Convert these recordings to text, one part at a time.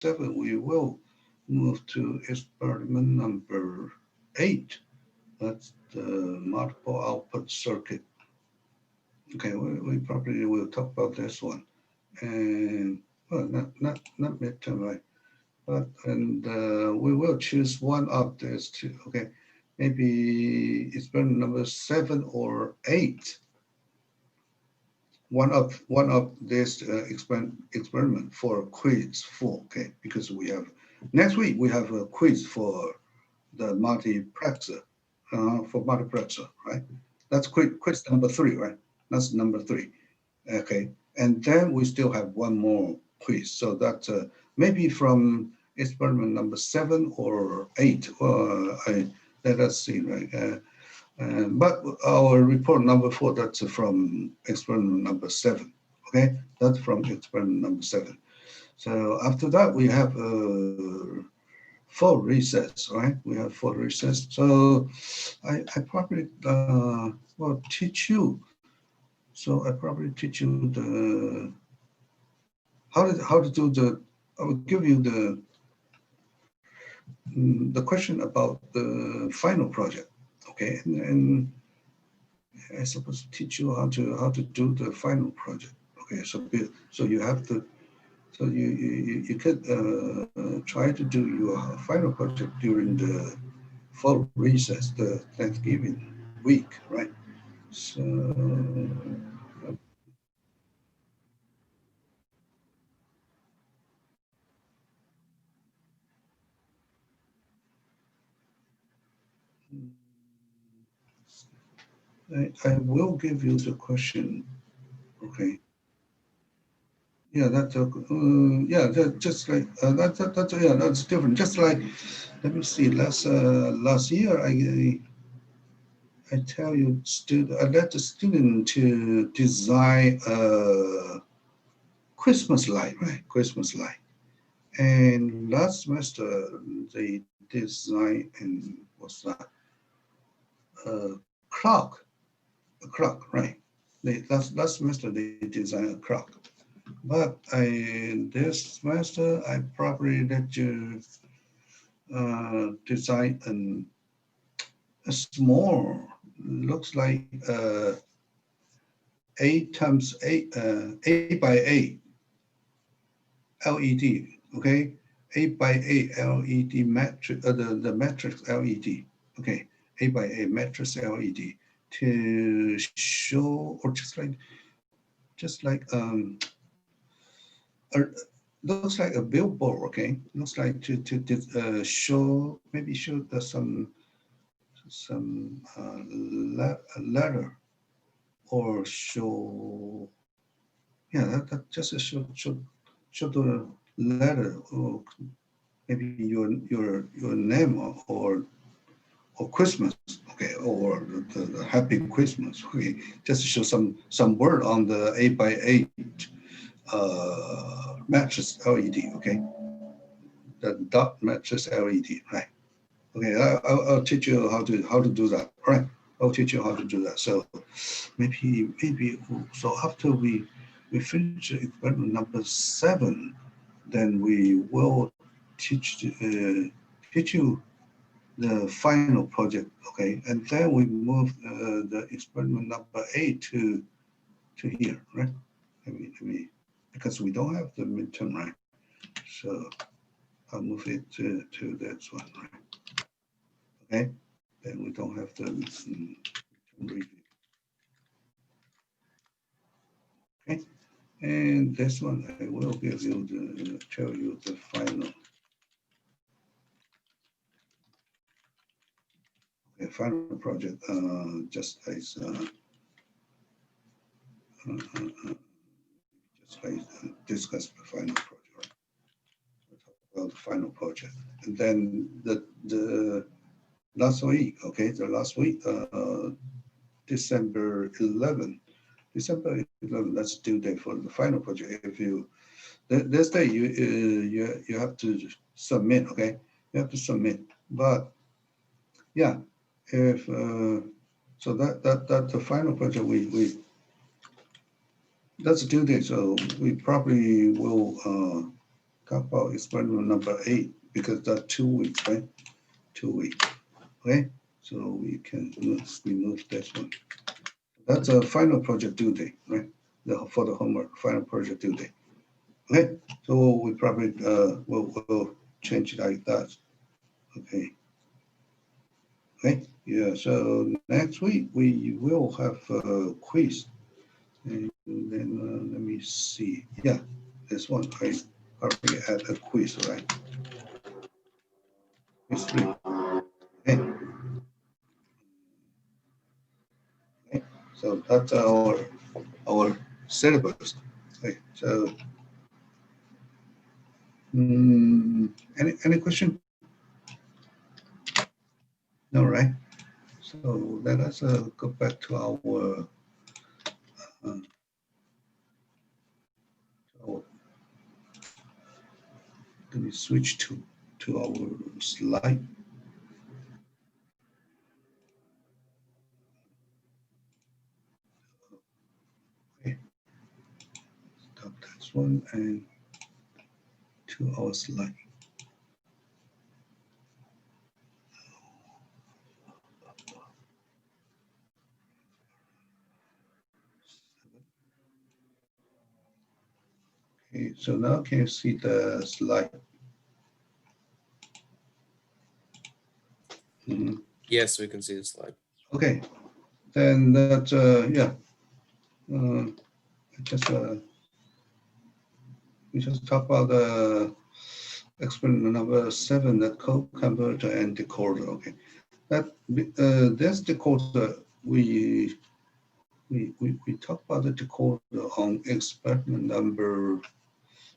7, we will move to experiment number 8. That's the multiple output circuit. Okay, we probably will talk about this one. And well, not midterm, right? But and we will choose one of these two. Okay, maybe experiment number 7 or 8. One of this experiment for quiz 4. Okay, because we have next week we have a quiz for the multiplexer, right? That's quiz number 3, right? That's number 3. Okay, and then we still have one more quiz. So that maybe from experiment number 7 or 8. Let us see, right? But our report number 4, that's from experiment number 7. Okay, that's from experiment number 7. So after that, we have full recess, right? We have full recess. So I probably will teach you. So I probably teach you the how to do the. I will give you the question about the final project, okay? And I supposed to teach you how to do the final project, okay? So you have to. So you could try to do your final project during the fall recess, the Thanksgiving week, right? So I will give you the question, okay? Yeah, yeah, that just like that's yeah, that's different. Just like, let me see, last year I tell you, I let the student to design a Christmas light, right? Christmas light. And last semester they designed and what's that? A clock, a clock, right? Last semester they designed a clock. But this semester I probably let you design a small, looks like 8 by 8 LED, okay? 8 by 8 LED matrix, the matrix LED, okay? 8 by 8 matrix LED to show, or just like a, looks like a billboard, okay? Looks like to show, maybe show some letter or show, yeah, that just show the letter, or maybe your name, or Christmas, okay, or the Happy Christmas, okay, just to show some word on the 8 by 8 mattress LED, okay, the dot mattress LED, right? Okay, I'll teach you how to do that, right? I'll teach you how to do that. So maybe so after we finish experiment number 7, then we will teach you the final project, okay? And then we move the experiment number 8 to here, right? Because we don't have the midterm, right? So I'll move it to this one, right? Okay? Then we don't have the midterm review. Okay? And this one I will give you tell you the final project, just as discuss the final project, right? About the final project, and then the last week, okay, the last week, December 11, December 11, that's due date for the final project. If you this day you have to submit, okay, you have to submit, but yeah, if so that the final project we that's due date, so we probably will talk about experiment number 8 because that's 2 weeks, right? 2 weeks. Okay, so we can remove this one. That's a final project due date, right? For the homework, final project due date. Okay, so we probably will change it like that. Okay. Okay, yeah, so next week we will have a quiz. And then let me see. Yeah, this one I probably add a quiz, right? Quiz 3. Okay. Okay. So that's our syllabus. Okay. So any question? No, right? So let us go back to uh, our let me switch to our slide. Okay. Stop this one and to our slide. Okay, so now can you see the slide? Mhm. Yes, we can see the slide. Okay, then that, yeah. Just we just talk about the experiment number 7, the code converter and decoder. Okay, that this decoder we talk about the decoder on experiment number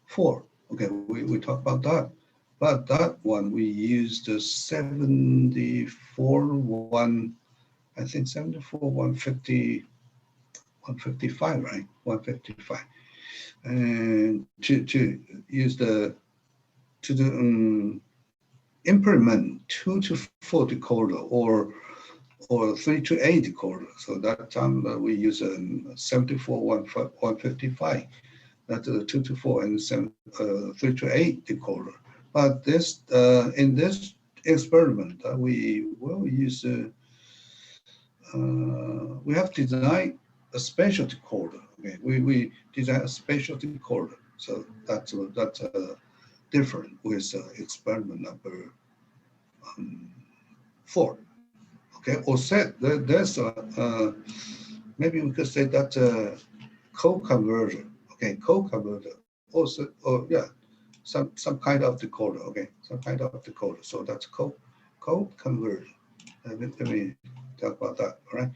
4. Okay, we talk about that, but that one we used the 74 I think 74 155, right? 155. And to use to the implement 2 to 4 decoder or 3 to 8 decoder. So that time we use a 74 155. That's a 2 to 4 and 3 to 8 decoder. But this in this experiment we will use we have designed a special decoder. Okay, we design a special decoder. So that's different with experiment number 4. Okay, or said there's maybe we could say that code converter. Okay, code converter. Also, oh yeah, some kind of decoder. Okay, some kind of decoder. So that's code converter. Let me talk about that. All right,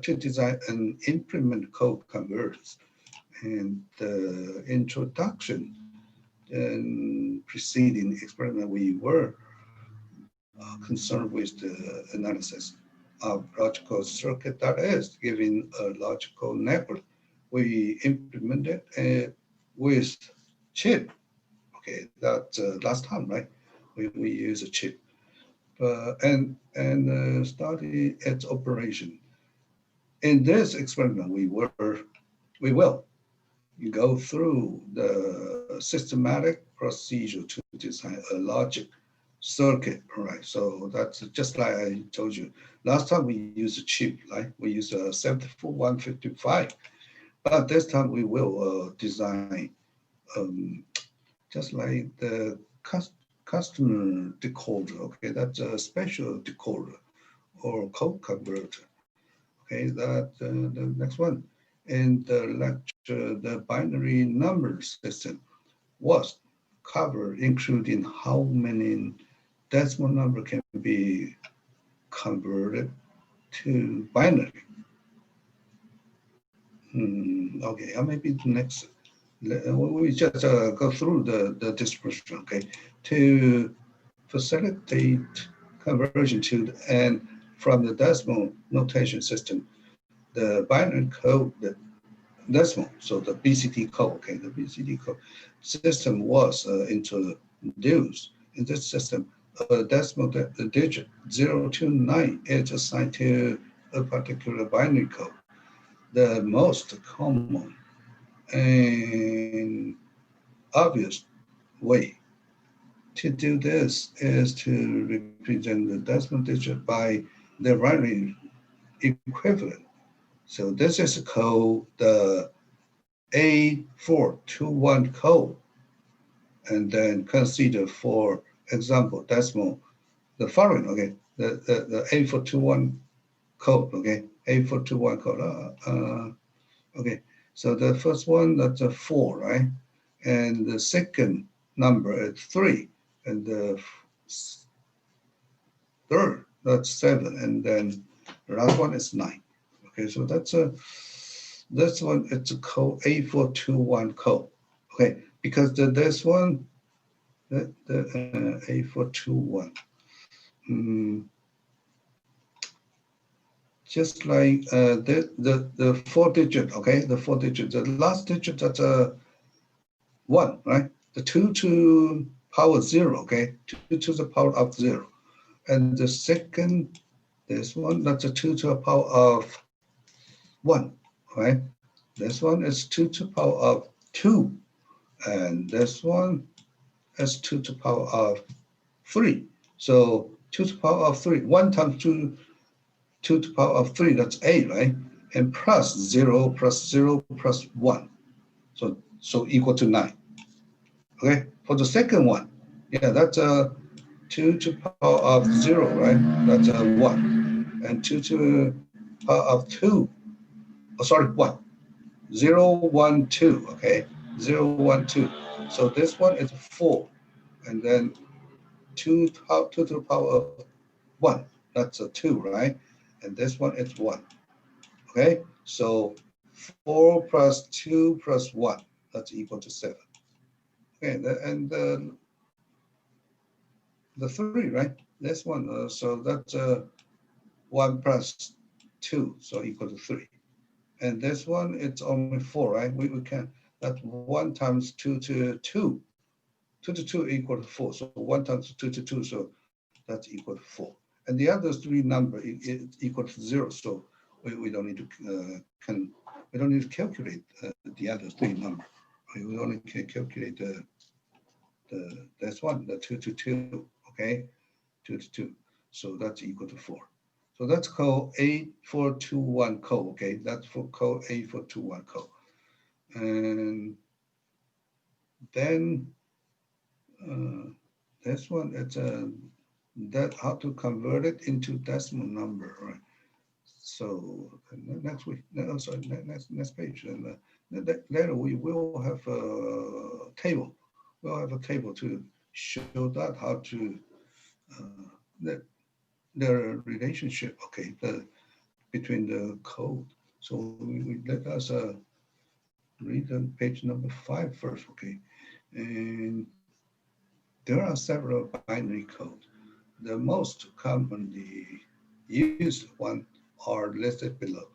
to design and implement code converters and the introduction and preceding experiment we were concerned with the analysis of logical circuit that is given a logical network. We implemented it with chip. Okay, that last time, right? We use a chip and study its operation. In this experiment, we will go through the systematic procedure to design a logic circuit, right? So that's just like I told you. Last time we used a chip, right? We used a 74155, but this time we will design um, just like the customer decoder, okay? That's a special decoder or code converter, okay? That the next one. In the lecture, the binary number system was covered, including how many decimal number can be converted to binary. Okay, maybe the next, we just go through the description, okay, to facilitate conversion to and from the decimal notation system, the binary code, the decimal, so the BCD code, okay, the BCD code system was introduced. In this system, a decimal digit 0 to 9 is assigned to a particular binary code. The most common and obvious way to do this is to represent the decimal digit by the right equivalent. So this is called the A421 code. And then consider, for example, decimal, the following, okay, the A421 code, okay, A421 code. Okay, so the first one, that's a 4, right? And the second number is 3. And the third, that's 7. And then the last one is 9. Okay, so this one, it's a code, A421 code. Okay, because this one, the A421, just like the 4 digit, okay, the 4 digit, the last digit, that's a 1, right? The 2 to power 0, okay, 2 to the power of 0. And the second, this one, that's a 2 to the power of 1, right? This one is 2 to the power of 2. And this one is 2 to the power of 3. So 2 to the power of 3, 1 times 2 to the power of 3, that's 8, right? And plus 0 plus 0 plus 1. So equal to 9. Okay, for the second one, yeah, that's a 2 to the power of 0, right? That's a 1. And 2 to the power of 2, oh, sorry, 1. 0, 1, 2, okay? 0, 1, 2. So this one is 4. And then 2 to the power of 1, that's a 2, right? And this one is 1. Okay, so 4 plus 2 plus 1, that's equal to 7. Okay, and the 3, right? This one, so that's 1 plus 2, so equal to 3. And this one, it's only 4, right? We can, that's 1 times 2 to 2. 2 to 2 equal to 4. So 1 times 2 to 2, so that's equal to 4. And the other 3 number is equal to 0. So we don't need to we don't need to calculate the other 3 number. We only can calculate this one, the 2 to 2. Okay, 2 to 2. So that's equal to 4. So that's called A421 code. Okay, that's for code A421 code. And then this one, it's that how to convert it into decimal number, right? So next week, no, sorry, next page, and later we will have a table. We'll have a table to show that how to the relationship, okay, between the code. So we let us read on page number 5 first, okay, and there are several binary codes. The most commonly used one are listed below.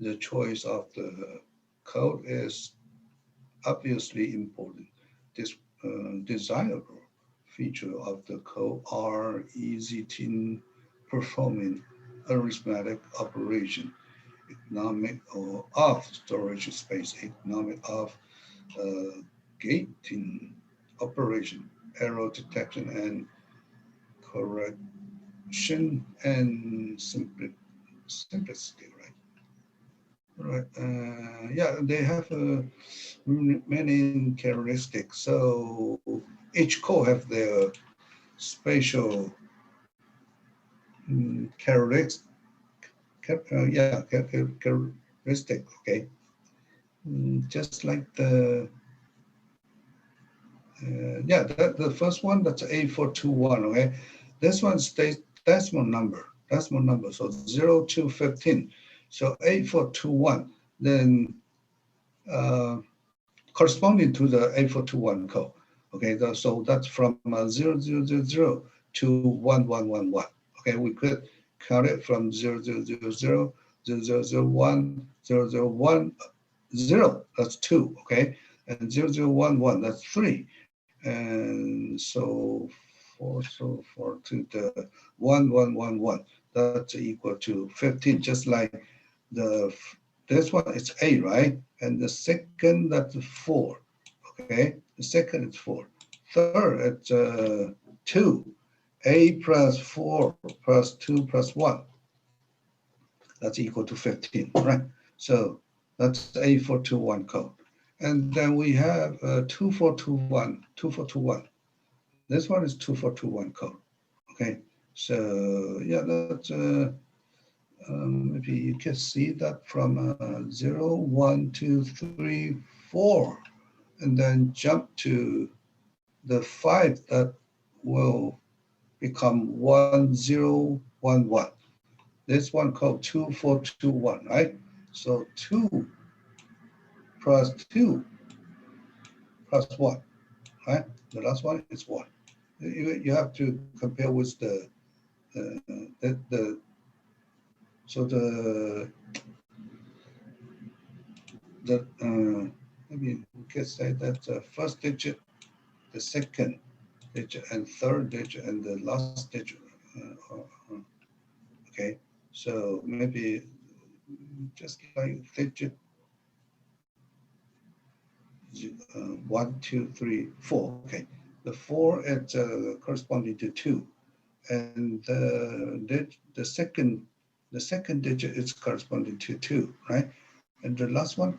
The choice of the code is obviously important. This desirable feature of the code are easy in performing arithmetic operation, economic or of storage space, economic of gating operation, error detection and correction, and simplicity, right? Right. Yeah, they have many characteristics. So each core have their special characteristic. Yeah, characteristic. Okay. Just like the yeah, the first one, that's A421. Okay. This one stays decimal number. Decimal number. So 0 to 15. So A421. Then corresponding to the A421 code. Okay, so that's from 0000 to 1111. Okay, we could count it from 0000, 0001, 0010, that's 2, okay, and 0011, that's 3. And so forth to the 1111, that's equal to 15, just like the this one is 8, right? And the second, that's 4. Okay, the second is 4. third it's 2. A plus 4 plus 2 plus 1. That's equal to 15, right? So that's A421 code. And then we have 2421, 2421. This one is 2421 code. Okay, so yeah, that's maybe you can see that from 0, 1, 2, 3, 4, and then jump to the 5 that will become 1011. This one called 2421, right? So 2 plus 2 plus 1, right? The last one is 1. You have to compare with the so maybe we can say that the first digit, the second digit, and third digit, and the last digit. Okay, so maybe just like digit 1, 2, 3, 4. Okay, the 4 is corresponding to 2, and the second digit is corresponding to 2, right? And the last one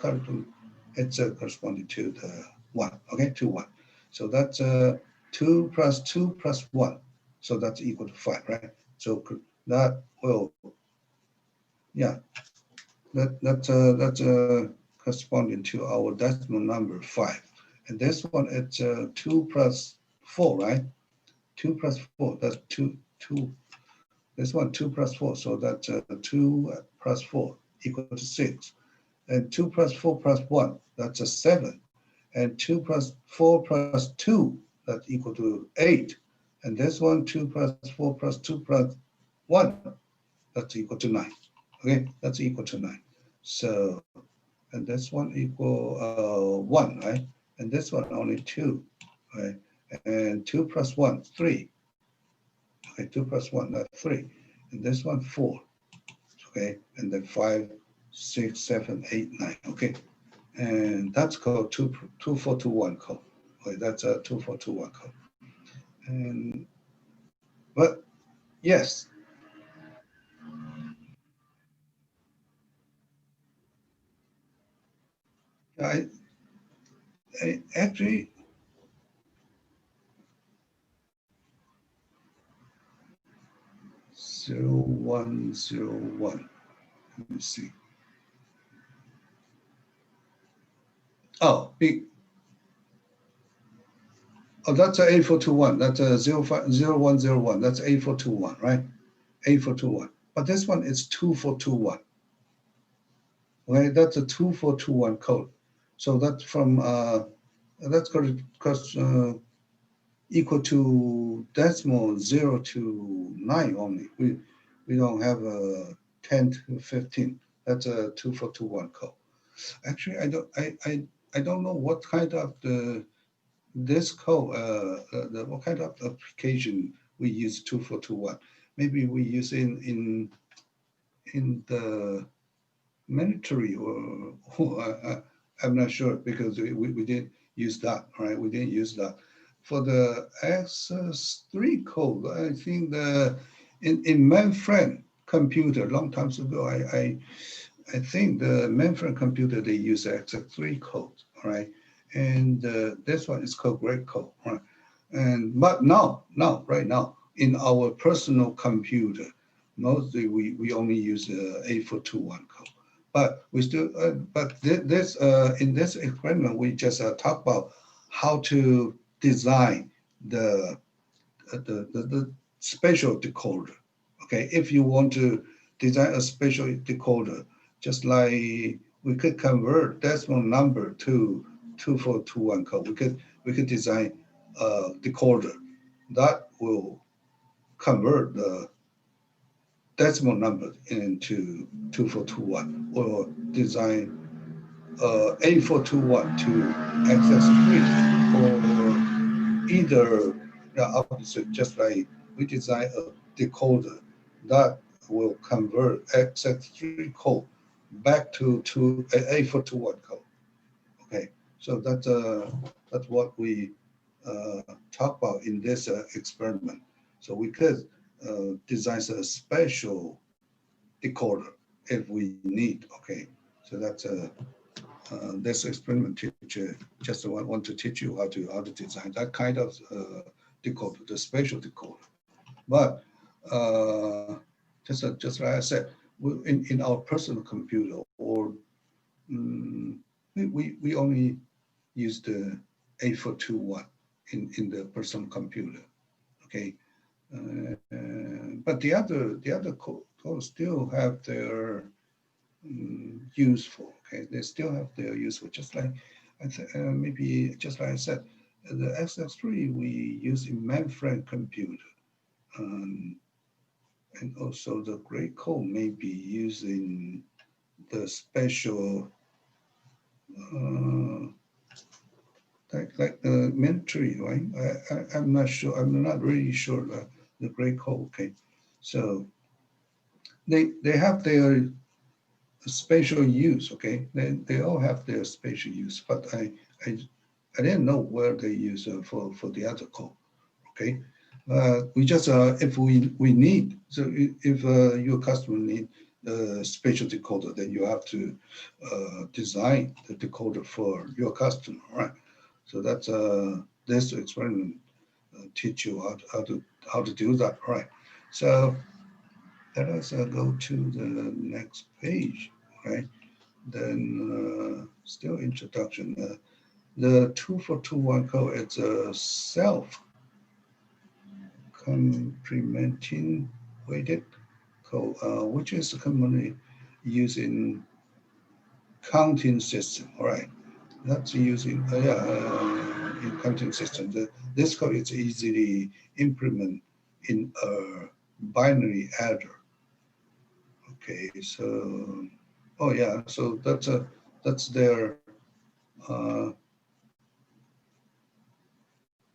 it's corresponding to the 1. Okay, 2, 1. So that's 2 plus 2 plus 1. So that's equal to 5, right? So that will, yeah, that's corresponding to our decimal number 5. And this one it's 2 plus 4, right? 2 plus 4, that's 2. This one 2 plus 4, so that's 2 plus 4 equal to 6. And 2 plus 4 plus 1, that's a 7. And 2 plus 4 plus 2, that's equal to 8. And this one, 2 plus 4 plus 2 plus 1, that's equal to 9. Okay, that's equal to 9. So, and this one equal 1, right? And this one only 2, right? And 2 plus 1, 3. Okay, 2 plus 1, that's 3. And this one, 4. Okay, and then 5, 6, 7, 8, 9. Okay, and that's called 2421 code. Okay, that's a 2421 code. And but yes, I, I actually 0101. Let me see. Oh, big. Oh, that's a A421. That's a 0101. That's A421, right? A421. But this one is 2421. Okay, that's a 2421 code. So that's from that's equal to decimal 0 to 9 only. We don't have a 10 to 15. That's a 2421 code. Actually, I don't know what kind of this code what kind of application we use 2421. Maybe we use in the military or I'm not sure because we didn't use that, right? We didn't use that. For the X3 code, I think in mainframe computer, long times ago, I think the mainframe computer, they use X3 code, right? And this one is called great code, right? But right now, in our personal computer, mostly we only use A421 code. But we still, but this in this experiment, we just talk about how to design the spatial decoder. Okay, if you want to design a spatial decoder, just like we could convert decimal number to 2421 code, we could design a decoder that will convert the decimal number into 2421 or design A421 to XS3 or either the opposite, just like we design a decoder that will convert XS3 code back to A421 code. Okay, so that's what we talk about in this experiment. So we could design a special decoder if we need. Okay, so that's this experiment teacher just want to teach you how to design that kind of decoder, the special decoder. But just like I said, in our personal computer or we only use the A421 in the personal computer. Okay, but the other code still have their useful. Okay, they still have their useful. Just like maybe just like I said, the XX3 we use in mainframe computer, um, and also the gray code may be using the special uh, like the military, right? I'm not sure. I'm not really sure the gray code. Okay, so they have their spatial use. Okay, they all have their spatial use, but I I didn't know where they use for the other code. Okay, we just if we need, so if your customer need a spatial decoder, then you have to design the decoder for your customer, right? So that's this experiment teach you how to do that, right? So let us go to the next page, right? Then still introduction. The 2421 code is a self-complementing weighted code, which is commonly used in counting system. All right, that's using in counting system. This code is easily implemented in a binary adder. Okay, so oh yeah, so that's their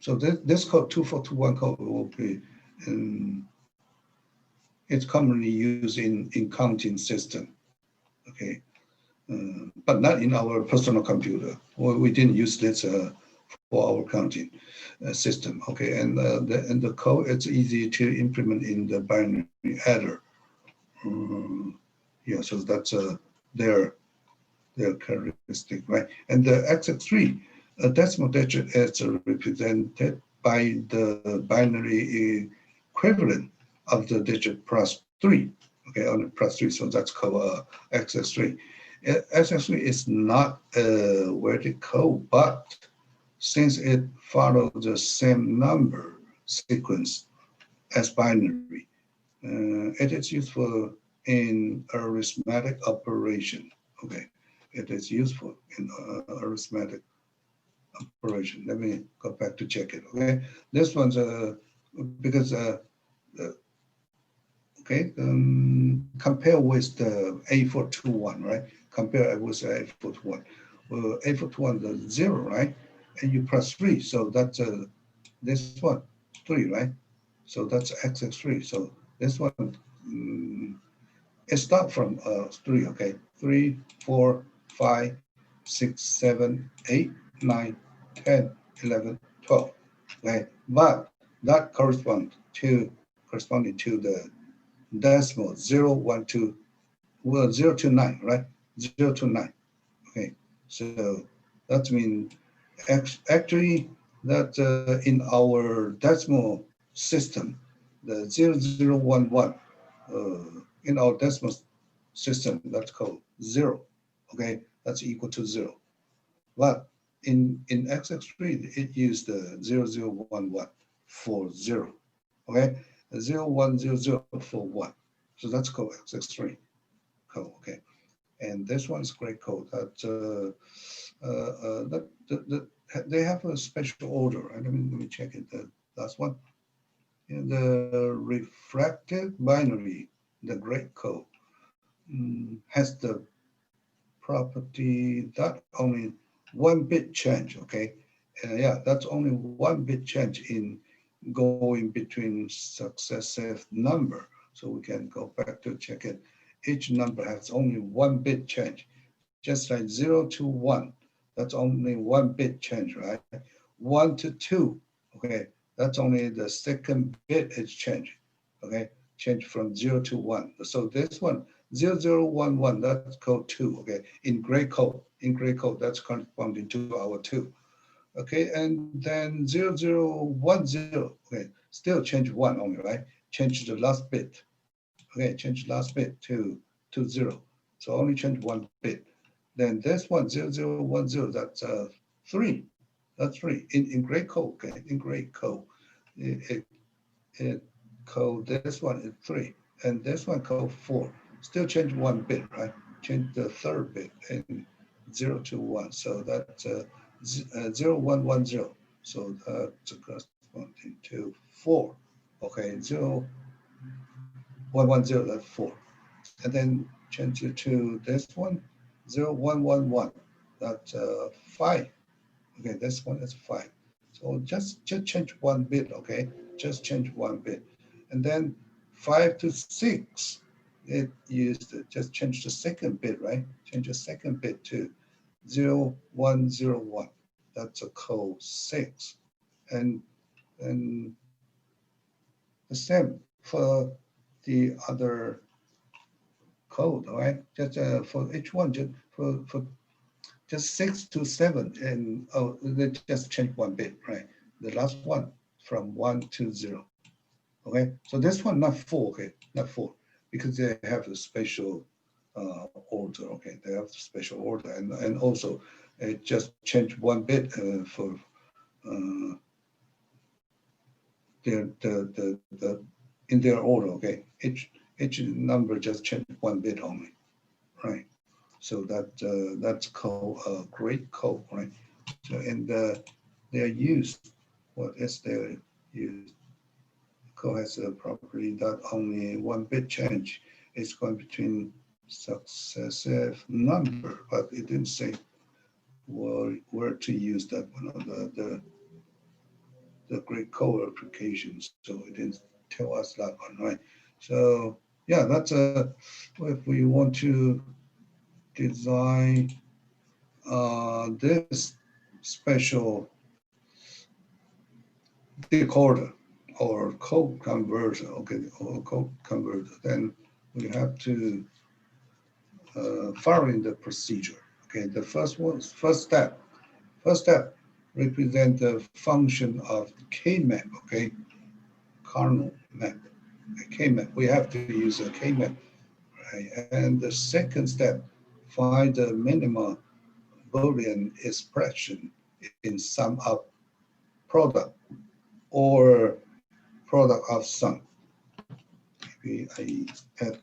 so this code 2421 code will be in, it's commonly used in counting system. Okay, but not in our personal computer. We didn't use this for our counting system. Okay, and the code it's easy to implement in the binary adder. Um, yeah, so that's their their characteristic, right? And the XX3 decimal digit is represented by the binary equivalent of the digit plus 3. Okay, on the plus 3, so that's called XX3. XX3 is not a weighted code, but since it follows the same number sequence as binary, it is useful in arithmetic operation. Okay, it is useful in arithmetic operation. Let me go back to check it. Okay, this one's because okay, compare with the A421, right? Compare it with A421. Well, A421 the 0, right? And you plus 3, so that's this one 3, right? So that's XX3. So this one it starts from 3, okay? 3, 4, 5, 6, 7, 8, 9, 10, 11, 12. Okay, but that corresponding to the decimal 0, 1, 2, well, 0 to 9, right? 0 to 9. Okay, so that means actually that in our decimal system, the 0011 in our decimal system, that's called 0. Okay, that's equal to 0. But in XX3, it used the 0011 for 0. Okay, 0100 for 1. So that's called XX3 code. Okay, and this one's great code. They have a special order. Right? Let me check it. The last one. In the refracted binary, the great code has the property that only one bit change. Okay, yeah, that's only one bit change in going between successive number. So we can go back to check it. Each number has only one bit change, just like 0 to 1. That's only one bit change, right? 1 to 2, okay, that's only the second bit is changed, okay, change from 0 to 1. So this one, 0011, that's code 2, okay, in gray code, that's corresponding to our 2, okay, and then 0010, okay, still change 1 only, right? Change the last bit, okay, change last bit to 0. So only change 1 bit. Then this one, 0010, that's 3. That's 3 in gray code, okay, in gray code. It, it code, this one is 3, and this one code 4. Still change 1 bit, right? Change the third bit in 0 to 1. So that's 0110. So that's corresponding to 4. Okay, 0110, that's 4. And then change it to this one, 0111. That's 5. Okay, this one is 5. So just change 1 bit, okay? Just change 1 bit. And then 5 to 6, it used just change the second bit, right? Change the second bit to 0101. That's a code 6. And and the same for the other code, all right? Just for each one, just for just 6 to 7, and oh, they just change 1 bit, right? The last one from 1 to 0. Okay, so this one not 4, okay, not 4, because they have a special order. Okay, they have special order, and also it just change 1 bit for uh, the in their order. Okay, each number just change 1 bit only, right? So that's called great code, right? So and their use, what is their use? Code has a property that only 1 bit change is going between successive number, but it didn't say where to use that one on the great code applications. So it didn't tell us that one, right? So yeah, that's if we want to design this special decoder or code converter, okay, or code converter, then we have to following the procedure. Okay, the first step represent the function of K-map, okay, kernel map, K-map. We have to use a K-map, right? And the second step, find the minimum Boolean expression in sum of product or product of sum. Maybe I add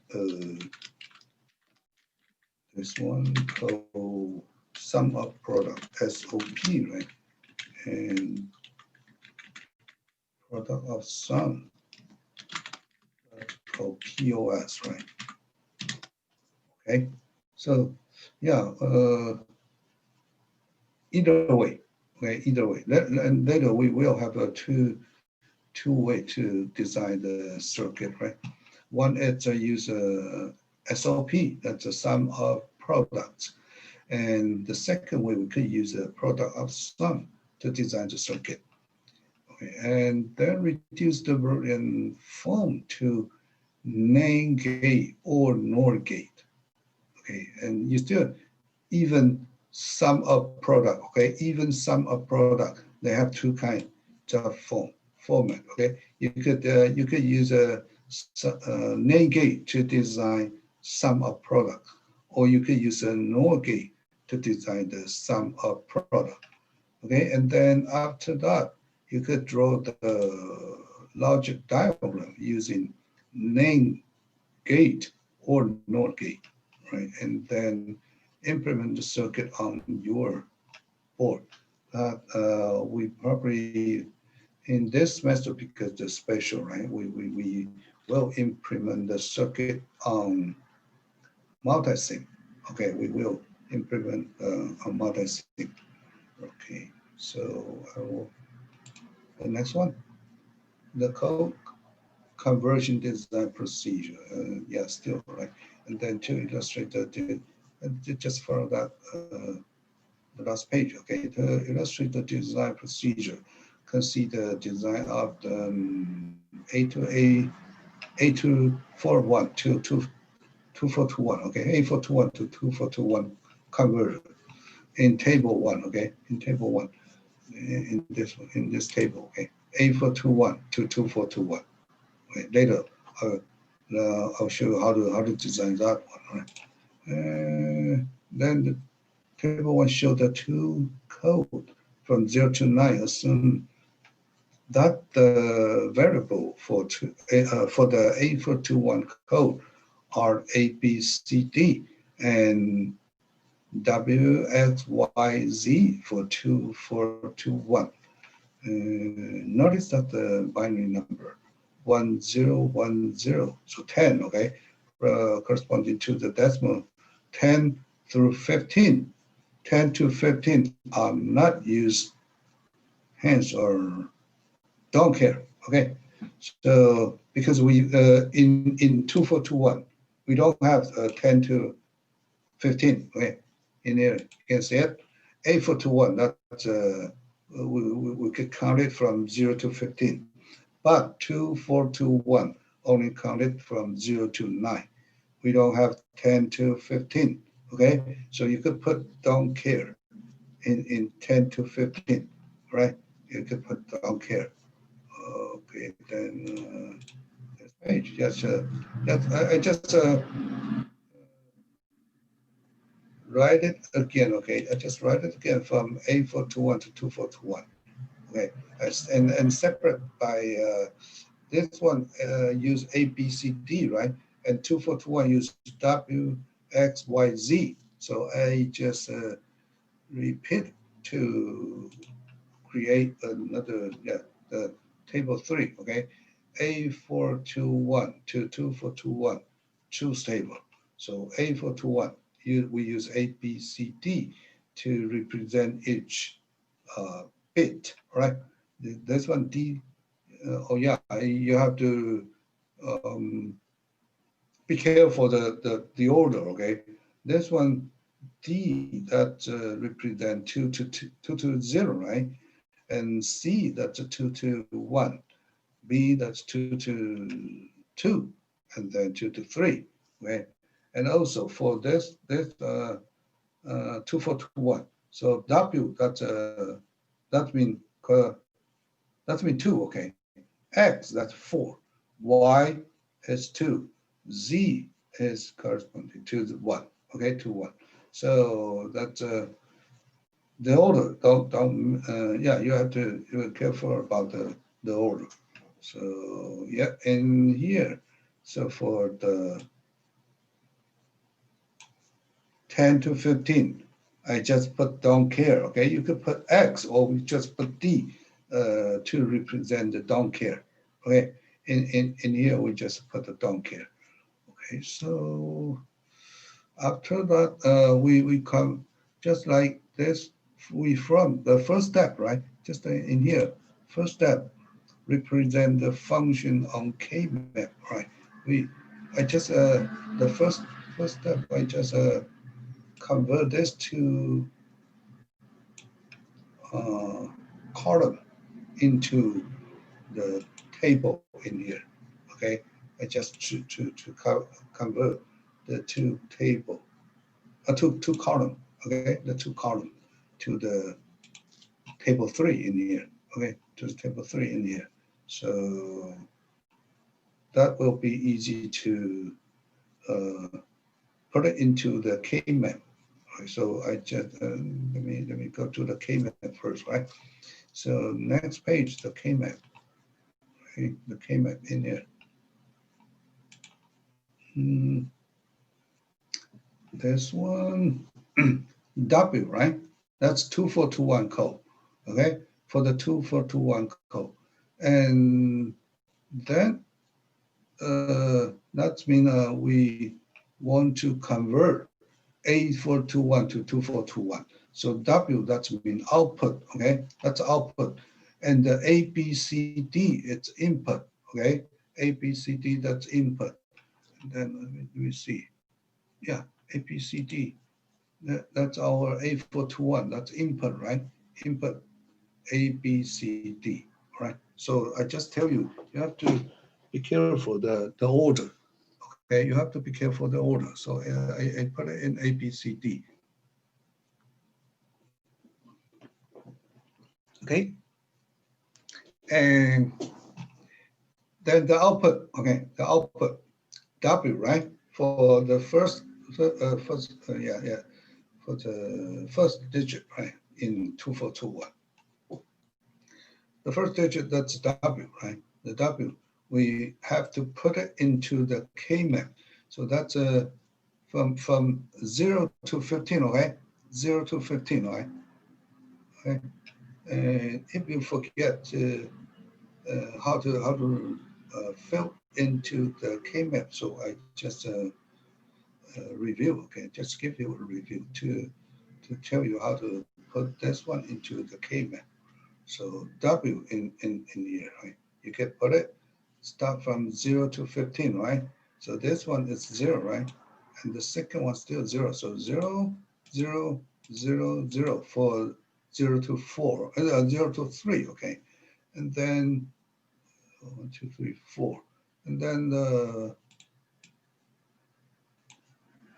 this one called sum of product, SOP, right? And product of sum called POS, right? Okay, so yeah, either way, okay, either way. And later we will have a two way to design the circuit, right? One is to use a SOP, that's a sum of products. And the second way, we could use a product of sum to design the circuit. Okay, and then reduce the Boolean form to NAND gate or NOR gate. Okay, and you still even sum of product. Okay, even sum of product. They have two kinds of format. Okay, you could use a NAND gate to design sum of product, or you could use a NOR gate to design the sum of product. Okay, and then after that, you could draw the logic diagram using NAND gate or NOR gate, right? And then implement the circuit on your board. We probably, in this semester, because the special, right, we will implement the circuit on multi-sig. Okay, we will implement on multi-sig. Okay, so the next one, the code conversion design procedure. Yeah, still right. And then to illustrate that, just follow that the last page, okay, to illustrate the design procedure, can see the design of the A241 to 2421, okay, A421 to 2421 conversion in table one, okay, in table one, in this table, okay, A421 to 2421. Okay, later, I'll show you how to design that one, right? Then the table one show the two code from 0 to 9. Assume that the variable for the A421 code are A, B, C, D, and W, X, Y, Z for 2421. Notice that the binary number 1010, so 10, okay, corresponding to the decimal 10 through 15. 10 to 15 are not used hence or don't care, okay? So because we in 2421 we don't have 10 to 15, okay? In here you can see it. A421, that's we could count it from 0 to 15, but 2421 only counted from 0 to 9. We don't have 10 to 15, okay? So you could put don't care in 10 to 15, right? You could put don't care. Okay, then this page, yes, I just write it again, okay? I just write it again from A421 to 2421, okay? And separate by this one use A, B, C, D, right? And 2421 use W, X, Y, Z. So I just repeat to create another, yeah, the table 3, okay? A421 to 2421, choose table. So A421, we use A, B, C, D to represent each bit, right? This one D, oh yeah, you have to be careful the order, okay? This one D that represent 2 to 0, right? And C that's 2 to 1, B that's 2 to 2, and then 2 to 3, right? And also for this 2 4 2 1. So W that mean that mean 2, okay? X that's 4, Y is 2, Z is corresponding to the 1, okay, to 1. So that's the order. Don't yeah, you have to be careful about the order. So yeah, in here, so for the 10 to 15, I just put don't care, okay? You could put X or we just put D to represent the don't care, okay? In here, we just put the don't care, okay? So after that, we come just like this, we from the first step, right? Just in here, first step, represent the function on K-map, right? I just, the first step, I just convert this to uh, column into the table in here, okay? I just convert the two column, okay? The two column to the table 3 in here, okay? To the table 3 in here. So that will be easy to uh, put it into the K-map. Right? So I just let me go to the K-map first, right? So next page, the K-map, right? The K-map in here. This one, W, right? That's 2421 code, okay? For the 2421 code, and then that means we want to convert A421 to 2421. So W, that's mean output, okay? That's output. And the ABCD, it's input, okay? ABCD, that's input. And then let me see. Yeah, ABCD. That's our A421. That's input, right? Input A, B, C, D, right? So I just tell you, you have to be careful the order. Okay, you have to be careful the order. So I put it in A, B, C, D. Okay, and then the output. Okay, the output W, right? For the for the first digit, right? In 2421. The first digit, that's W, right? The W, we have to put it into the K-map. So that's from 0 to 15, okay? 0 to 15, right? Okay. And if you forget how to fill into the K-map, so I just review, okay? Just give you a review to tell you how to put this one into the K-map. So W in here, right? You can put it, start from 0 to 15, right? So this one is 0, right? And the second one still 0. So 0, 0, 0, 0 for 0 to 4, 0 to 3, okay? And then 1, 2, 3, 4. And then the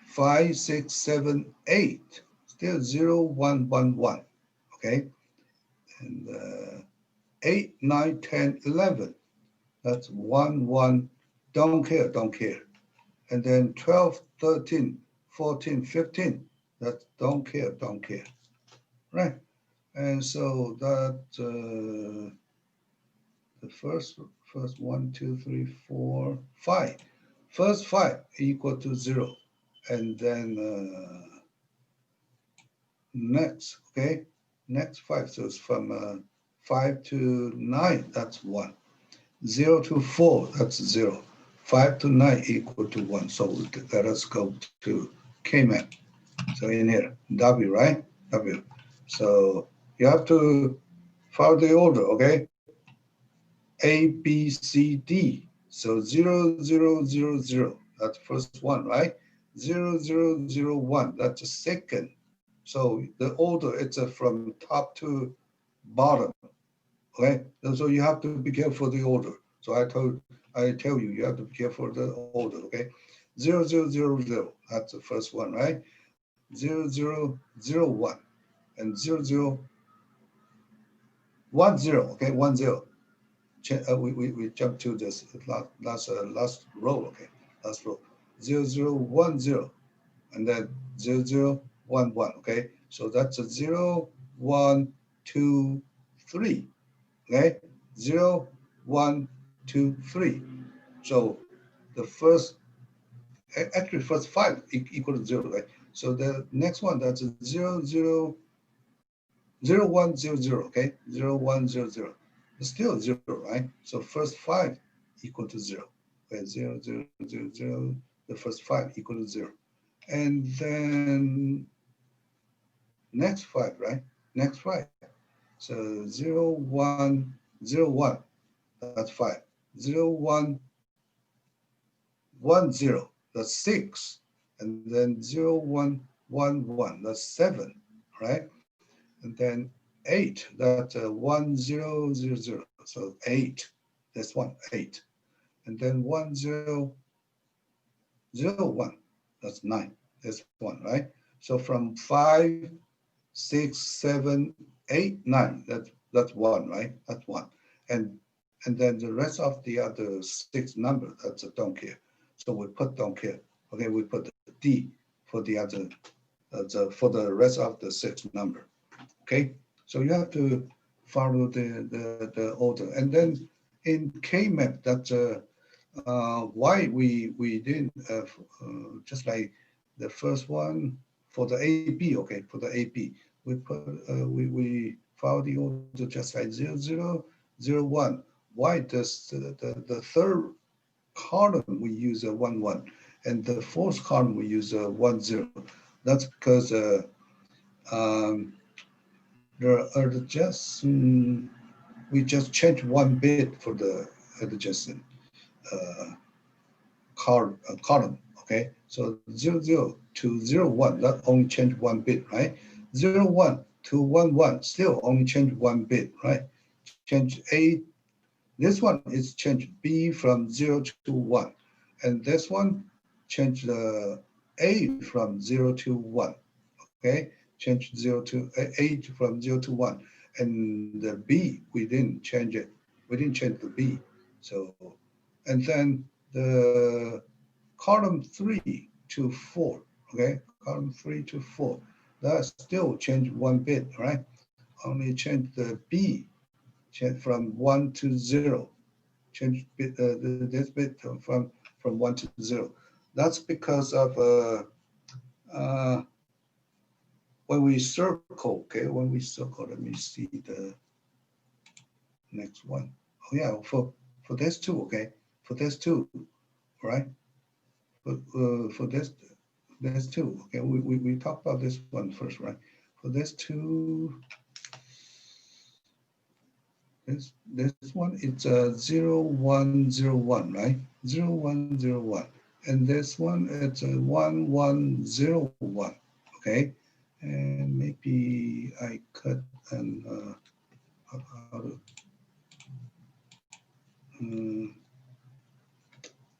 5, 6, 7, 8, still 0, 1, 1, 1, okay? And 8, 9, 10, 11. That's 1, 1, don't care, don't care. And then 12, 13, 14, 15, that's don't care, don't care, right? And so that the first 1, 2, 3, 4, 5. First 5 equal to 0. And then next, okay? Next 5, so it's from 5 to 9, that's 1. 0 to 4, that's 0. 5 to 9 equal to 1. So let us go to K-map. So in here, W, right? W. So you have to follow the order, okay? A, B, C, D. So 0, 0, 0, 0. That's the first one, right? 0, 0, 0, 1. That's the second. So the order, it's from top to bottom, okay? And so you have to be careful the order. So I tell you, you have to be careful the order, okay? 0, 0, 0, 0. That's the first one, right? 0, 0, 0, 1. And 0, 0, 1, 0, okay? 1, 0. We jump to this last row, okay? Last row. 0, 0, 1, 0. And then 0, 0, 1, 1, okay? So that's a 0, 1, 2, 3, okay? 0, 1, 2, 3. So the first, actually first 5 equal to 0, right? So the next one, that's a 0, 0, 0, 1, 0, 0, okay? 0, 1, 0, 0. It's still 0, right? So first 5 equal to 0. Okay, 0, 0, 0, 0. The first 5 equal to 0. And then next 5, right? Next 5. So 0, 1, 0, 1. That's 5. 0, 1, 1, 0. That's 6. And then 0, 1, 1, 1. That's 7, right? And then 8, that's 1, 0, 0, 0. So 8, that's 1, 8. And then 1, 0, 0, 1, that's 9, that's 1, right? So from 5, 6, 7, 8, 9, that's 1, right? That's 1. And and then the rest of the other 6 numbers, that's a don't care. So we put don't care. Okay, we put the D for the other, for the rest of the 6 number. Okay, so you have to follow the order. And then in K-map, that's why we didn't, just like the first one for the AP, okay, for the AP, we put, we follow the order just like 0, 0, 0, 1. Why does the third column we use a 1, 1, and the fourth column we use a 1, 0? That's because um, there are just we just change one bit for the adjacent uh, column. Okay, so 00 to 01, that only change one bit, right? 01 to 11, still only change one bit, right? Change A. This one is change B from 0 to 1, and this one change the A from 0 to 1. Okay, change 0 to A from 0 to 1, and the B we didn't change it. We didn't change the B. So, and then the column 3 to 4. Okay, column 3 to 4. That still change one bit, right? Only change the B, change from 1 to 0. Change bit, this bit from 1 to 0. That's because of uh, when we circle, okay, when we circle, let me see the next one. Oh yeah, for this two, okay, for this two, right? For this two, okay, we talked about this one first, right? For this two, this one, it's 0101, right? 0101, and this one, it's 1101, okay? And maybe I cut and how to,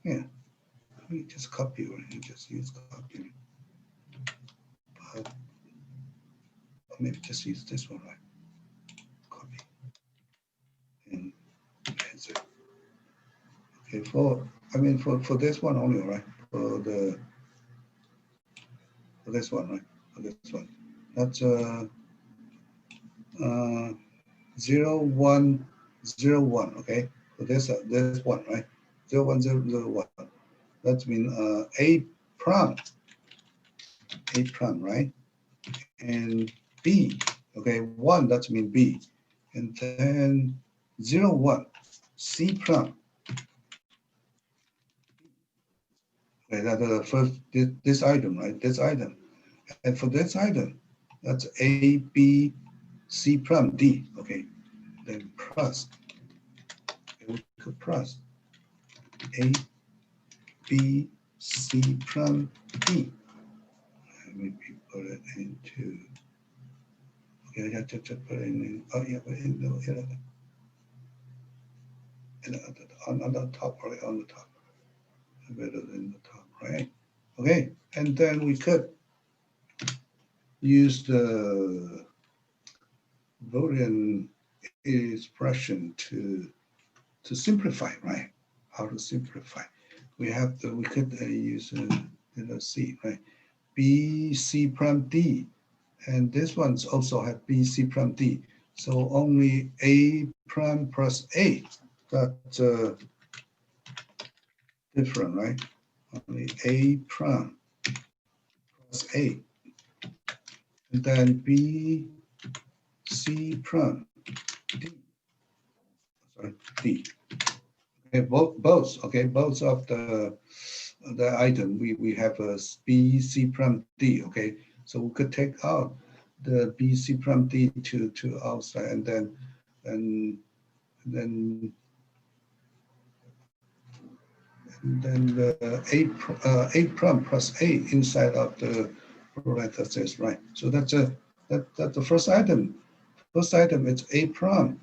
yeah, let me just copy it and just use copy. Or maybe just use this one, right? Copy and answer. Okay, for this one only, right? For this one, right? For this one, that's 0101. Okay, so this one, right? 01001. That means A prime, right? And B, okay, 1, that means B. And then 01, C prime. Okay, that's the first, this item, right? This item. And for this item, that's A, B, C prime, D. Okay, then plus, we could plus A, B, C prime, D. And maybe put it into, okay, I have to put it in, oh yeah, but in the, on the top, right, on the top. Better than the top, right? Okay, and then we could use the Boolean expression to simplify, right? How to simplify? We could use let's see, right? B C prime D, and this one's also have B C prime D. So only A prime plus A. That's different, right? Only A prime plus A. And then B, C prime, D, sorry, D. Okay, both, okay, both of the item, we have a B, C prime, D, okay? So we could take out the B, C prime, D to outside, and then the A prime plus A inside of the parentheses, right? So that's the first item. First item is A prime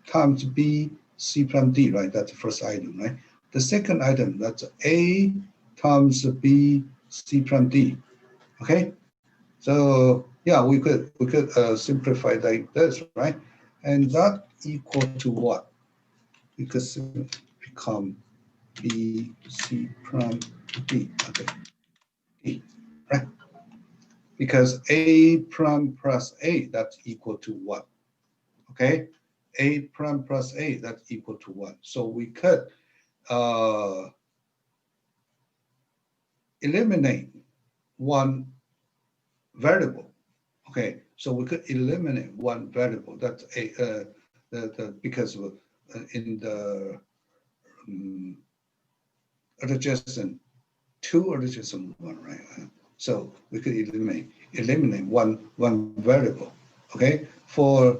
times B C prime D, right? That's the first item, right? The second item, that's A times B C prime D. Okay, so yeah, we could simplify like this, right? And that equal to what? We could become B C prime D. Okay, D, right? Because A prime plus A, that's equal to what? Okay, A prime plus A, that's equal to 1. So we could eliminate one variable. Okay, so we could eliminate one variable. That's because in the adjacent 2 adjacent 1, right? So we could eliminate one variable. Okay, for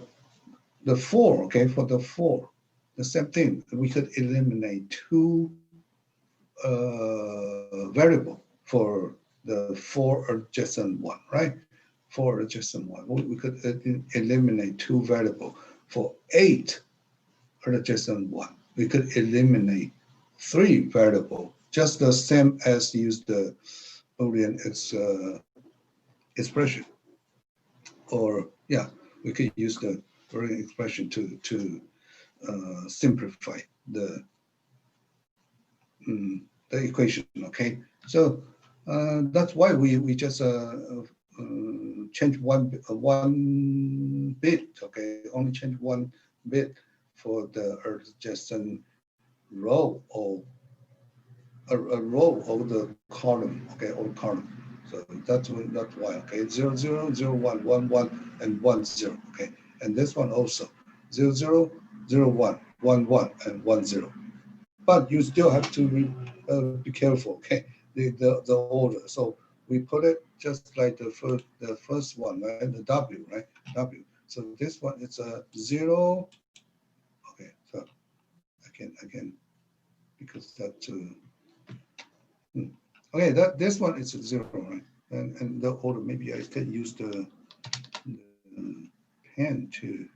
the 4, okay, for the 4, the same thing. We could eliminate 2 variable for the 4 adjacent one, right? 4 adjacent one. We could eliminate 2 variable. For 8 adjacent one, we could eliminate 3 variable, just the same as use the Boolean expression. Or yeah, we could use the Boolean expression to simplify the equation. Okay, so that's why we just change one bit. Okay, only change one bit for the adjacent row or a row of the column. Okay, or column. So that's why. Okay, 0, 0, 0, 1, 1, 1, and 1, 0. Okay, and this one also 0, 0, 0, 1, 1, 1, and 1, 0. But you still have to be careful, okay? The order. So we put it just like the first one, right? The W, right? W. So this one it's a 0. Okay, so I can because that okay, that this one is a 0, right? And the order, maybe I can use the pen to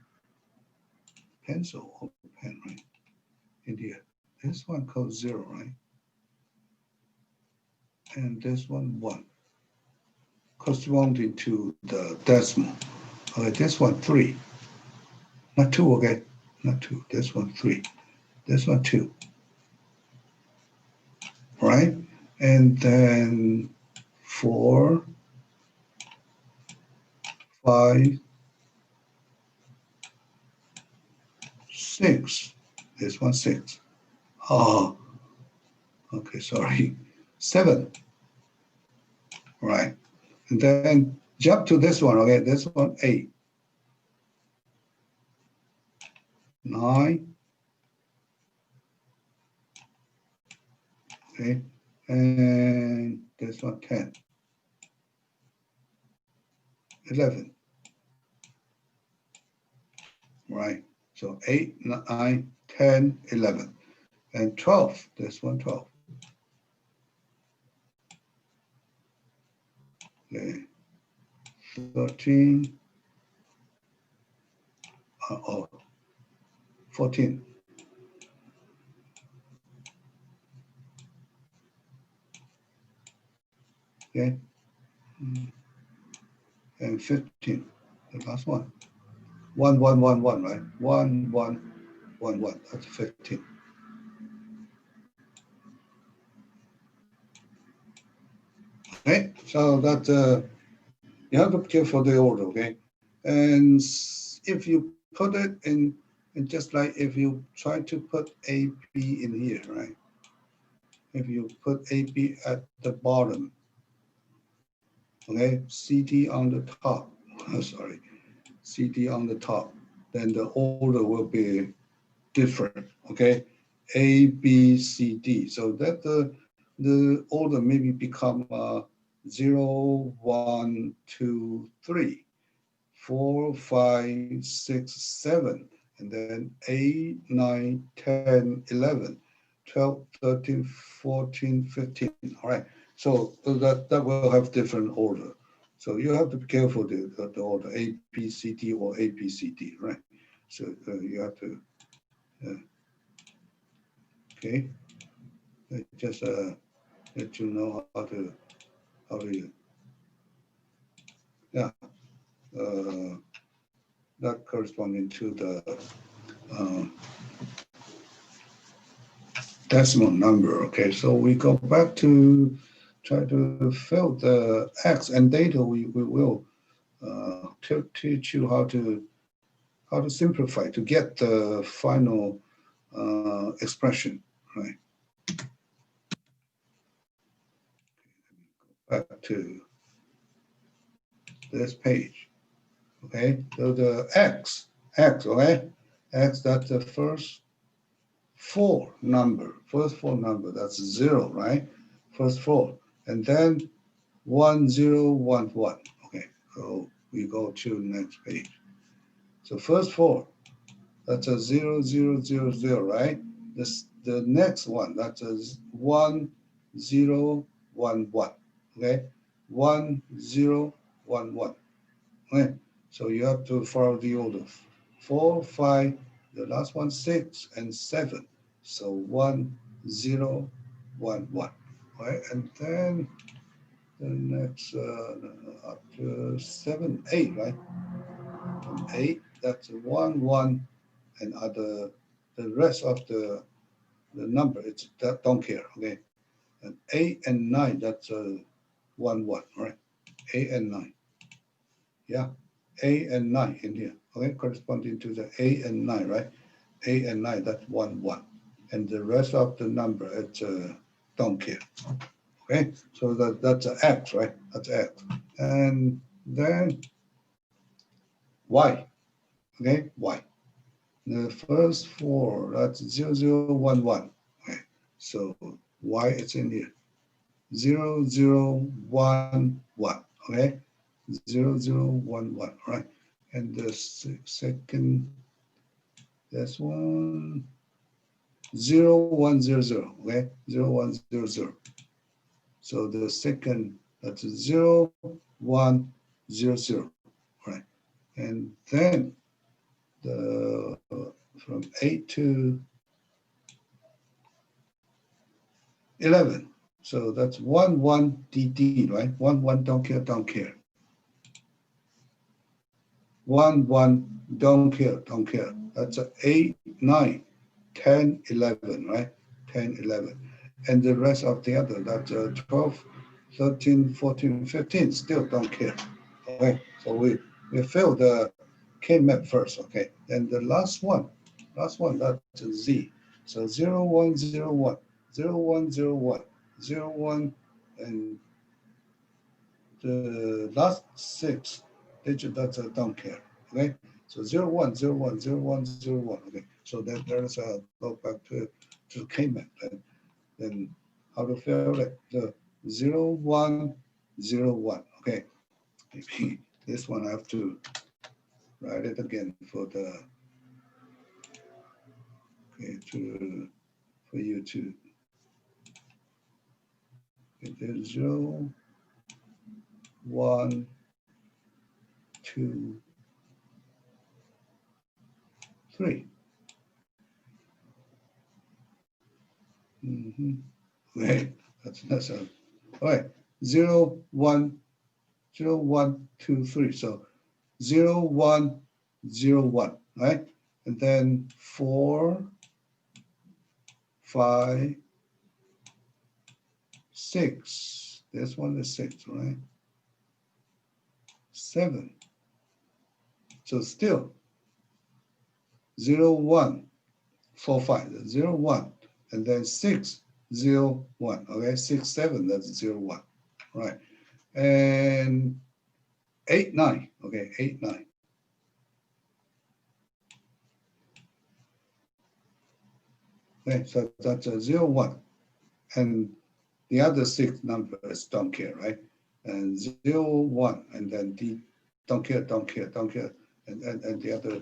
pencil or pen, right? In here. This one called 0, right? And this one 1. Corresponding to the decimal. Okay, this one 3, not 2. Okay, not 2. This one 3, this one 2. Right, and then 4, 5, 6. This one 6. Oh, okay, sorry. 7. Right, and then jump to this one. Okay, this one 8, 9. Okay, and this one 10, 11. Right, so 8, 9, 10, 11, and 12. This one 12. Okay, 13. 14. Okay, and 15. The last one. 1, 1, 1, 1, right? 1, 1, 1, 1. That's 15. Okay, so that you have to be careful the order. Okay, and if you put it in, just like if you try to put AB in here, right? If you put AB at the bottom, okay, CD on the top. Sorry, CD on the top, then the order will be different. Okay, A, B, C, D. So that the order maybe become 0, 1, 2, 3, 4, 5, 6, 7, and then 8, 9, 10, 11, 12, 13, 14, 15. All right. So that will have different order. So you have to be careful the order A, B, C, D or A, B, C, D, right? So you have to, okay, just let you know how to, yeah, uh, that corresponding to the decimal number. Okay, so we go back to try to fill the X and data. We will teach you how to simplify to get the final expression. Right. Back to this page. Okay, so the X, okay, X, that's the first four number, that's 0, right? First 4, and then 1, 0, 1, 1. Okay, so we go to next page. So first 4, that's a 0, 0, 0, 0, right? This the next one, that is 1, 0, 1, 1. Okay, 1, 0, 1, 1. Okay, so you have to follow the order. 4, 5, the last one 6 and 7. So 1, 0, 1, 1. Right, and then the next after 7, 8, right? And 8, that's 1, 1, and the rest of the number, it's that don't care. Okay, and 8 and 9, that's 1, 1, right? 8 and 9, yeah, 8 and 9 in here. Okay, corresponding to the 8 and 9, right? 8 and 9, that's 1, 1, and the rest of the number, it's don't care. Okay, so that's an X, right? That's X, and then Y. Okay, Y. The first 4, that's 0, 0, 1, 1. Okay, so Y is in here. 0, 0, 1, 1. Okay, 0, 0, 1, 1. Right, and the second, this one, 0, 1, 0, 0. Okay, 0, 1, 0, 0. So the second, that's 0, 1, 0, 0. Right, and then the from 8 to 11. So that's 1, 1, DD, right? 1, 1, don't care, don't care. 1, 1, don't care, don't care. That's 8, 9, 10, 11, right? 10, 11. And the rest of the other, that's 12, 13, 14, 15, still don't care. Okay, so we fill the K map first, okay? Then the last one, that's Z. So 0, 1, 0, 1, 0, 1, 0, 1, 0, 1, and the last 6 digit, that's a don't care. Okay, so 0, 1, 0, 1, 0, 1, 0, 1. Okay, so then there's a go back to K-map, and then how to fill it, the 0, 1, 0, 1. Okay, maybe this one I have to write it again for the, okay, for you to, it is 0, 1, 2, 3. Okay, that's a, all right, 0, 1, 0, 1, 2, 3. So 0, 1, 0, 1, right? And then 4, 5, 6. This one is 6, right? 7. So still 0, 1, 4, 5, 0, 1, and then 6, 0, 1. Okay, 6, 7, that's 0, 1, right? And 8, 9. Okay, 8, 9. Okay, so that's a 0, 1. And the other 6 numbers don't care, right? And 0, 1, and then the don't care, don't care, don't care, and the other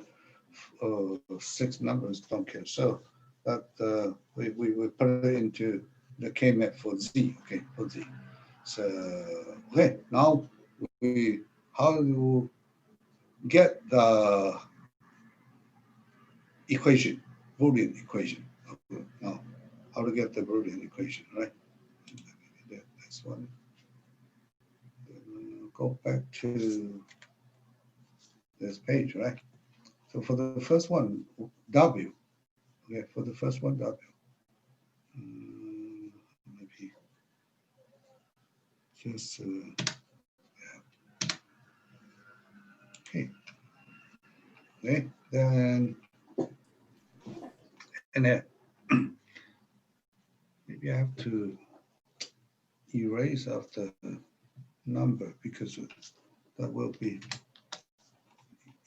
6 numbers don't care. So that we put it into the K map for Z. Okay, for Z. So okay, now we how to get the equation, Boolean equation. Okay, now how to get the Boolean equation, right? This one. Go back to this page, right? So for the first one, W. Okay, for the first one, W. Maybe just yeah. Okay. Okay. Then and then maybe I have to erase after number because that will be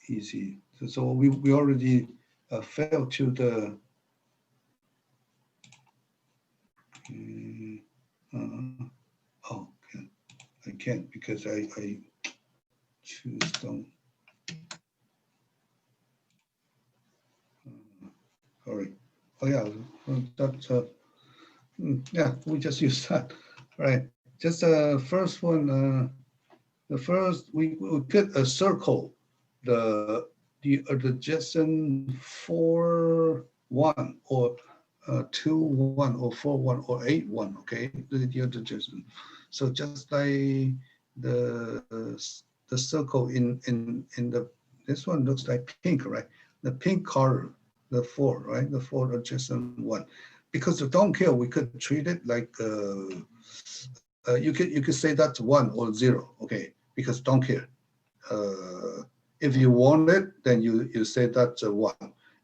easy. So we already fell to the oh, I can't because I choose don't. Sorry. Oh yeah, that's yeah, we just use that, right? Just first one, the first we could circle the adjacent 4 1 or 2 1 or 4 1 or 8 1. Okay, the adjacent. So just like the circle in the this one looks like pink, right? The pink color, the 4, right? The 4 adjacent 1. Because of don't care, we could treat it like you could say that's 1 or 0, okay? Because don't care. If you want it, then you say that's a 1.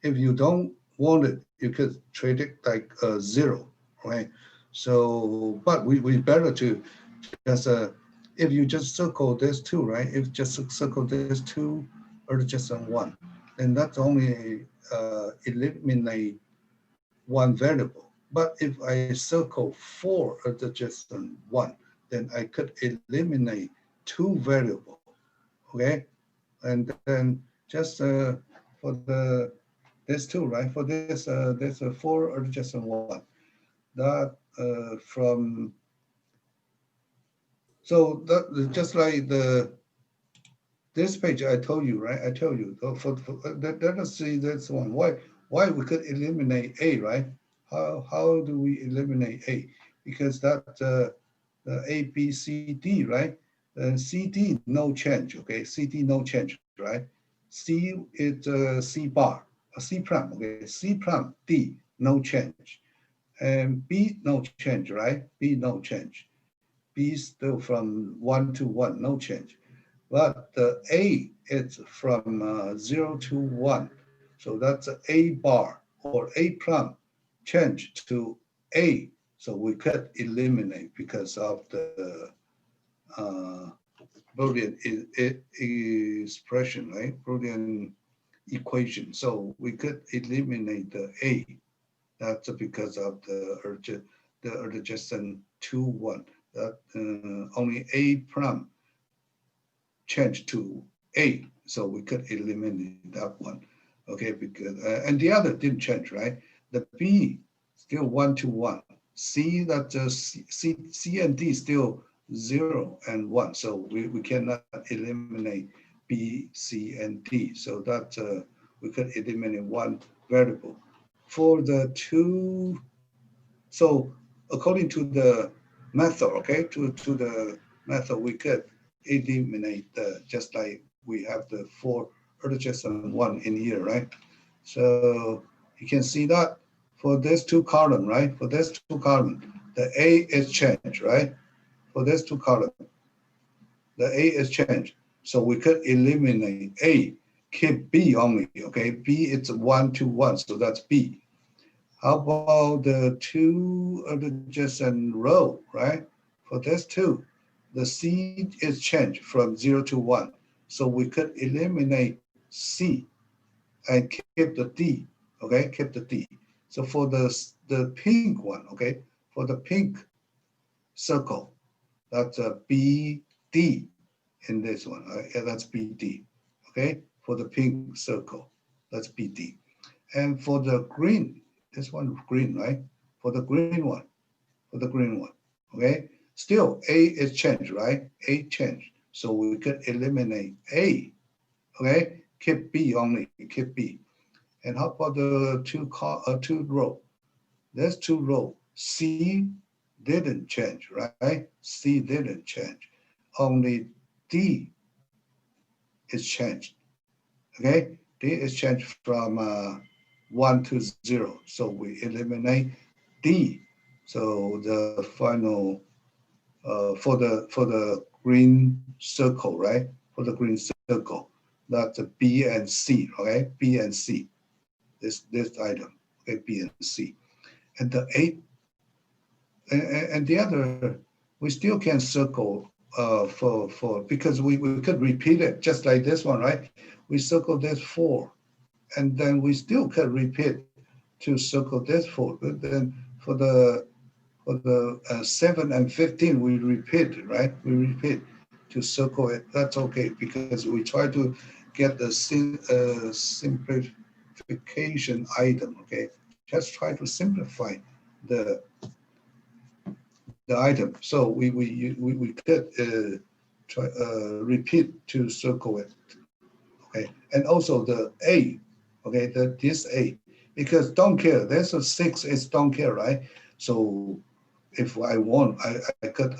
If you don't want it, you could treat it like a 0, right? So, but we better to just if you just circle this 2, right? If just circle this 2 or just a 1, then that's only eliminate one variable. But if I circle 4 adjacent 1, then I could eliminate 2 variable, okay? And then just for the this 2, right? For this, there's a 4 adjacent 1. That from, so that just like this page I told you, right? I tell you, so let us see this one. Why we could eliminate A, right? How do we eliminate A? Because that the A, B, C, D, right? C, D, no change, okay? C, D, no change, right? C is C bar, C prime, okay? C prime, D, no change. And B, no change, right? B, no change. B still from 1 to 1, no change. But the A is from 0 to 1. So that's A bar or A prime change to A. So we could eliminate because of the uh, Boolean expression, right? Boolean equation. So we could eliminate the A. That's because of the adjacent 2, 1. That only A prime change to A. So we could eliminate that one. Okay, because and the other didn't change, right? The B still 1 to 1. C that C and D still 0 and 1. So we cannot eliminate B, C, and D. So that we could eliminate one variable. For the two, so according to the method, okay, to the method, we could eliminate just like we have the 4 adjacent 1 in here, right? So you can see that for this 2 column, right? For this 2 column, the A is changed, right? For this 2 column, the A is changed. So we could eliminate A, keep B only, okay? B it's 1 to 1, so that's B. How about the 2 adjacent row, right? For this 2, the C is changed from 0 to 1. So we could eliminate C and keep the D, okay? Keep the D. So for the pink one, okay? For the pink circle, that's a BD in this one, right? Yeah, that's BD, okay? For the pink circle, that's BD. And for the green, this one green, right? For the green one, okay? Still, A is changed, right? A changed. So we could eliminate A, okay? Keep B only, keep B. And how about the two row? There's 2 row. C didn't change, right? C didn't change. Only D is changed, okay? D is changed from 1 to 0. So we eliminate D. So the final for the green circle, right? For the green circle, that's a B and C, okay? B and C. This item, okay? B and C, and the 8 and the other, we still can circle for because we could repeat it just like this one, right? We circle this 4, and then we still could repeat to circle this 4. But then for the 7 and 15, we repeat, right? We repeat to circle it. That's okay because we try to get the simplification item, okay? just try to simplify the item. So we could try repeat to circle it. Okay, and also the A. Okay, this A, because don't care. There's a 6 is don't care, right? So if I want, I could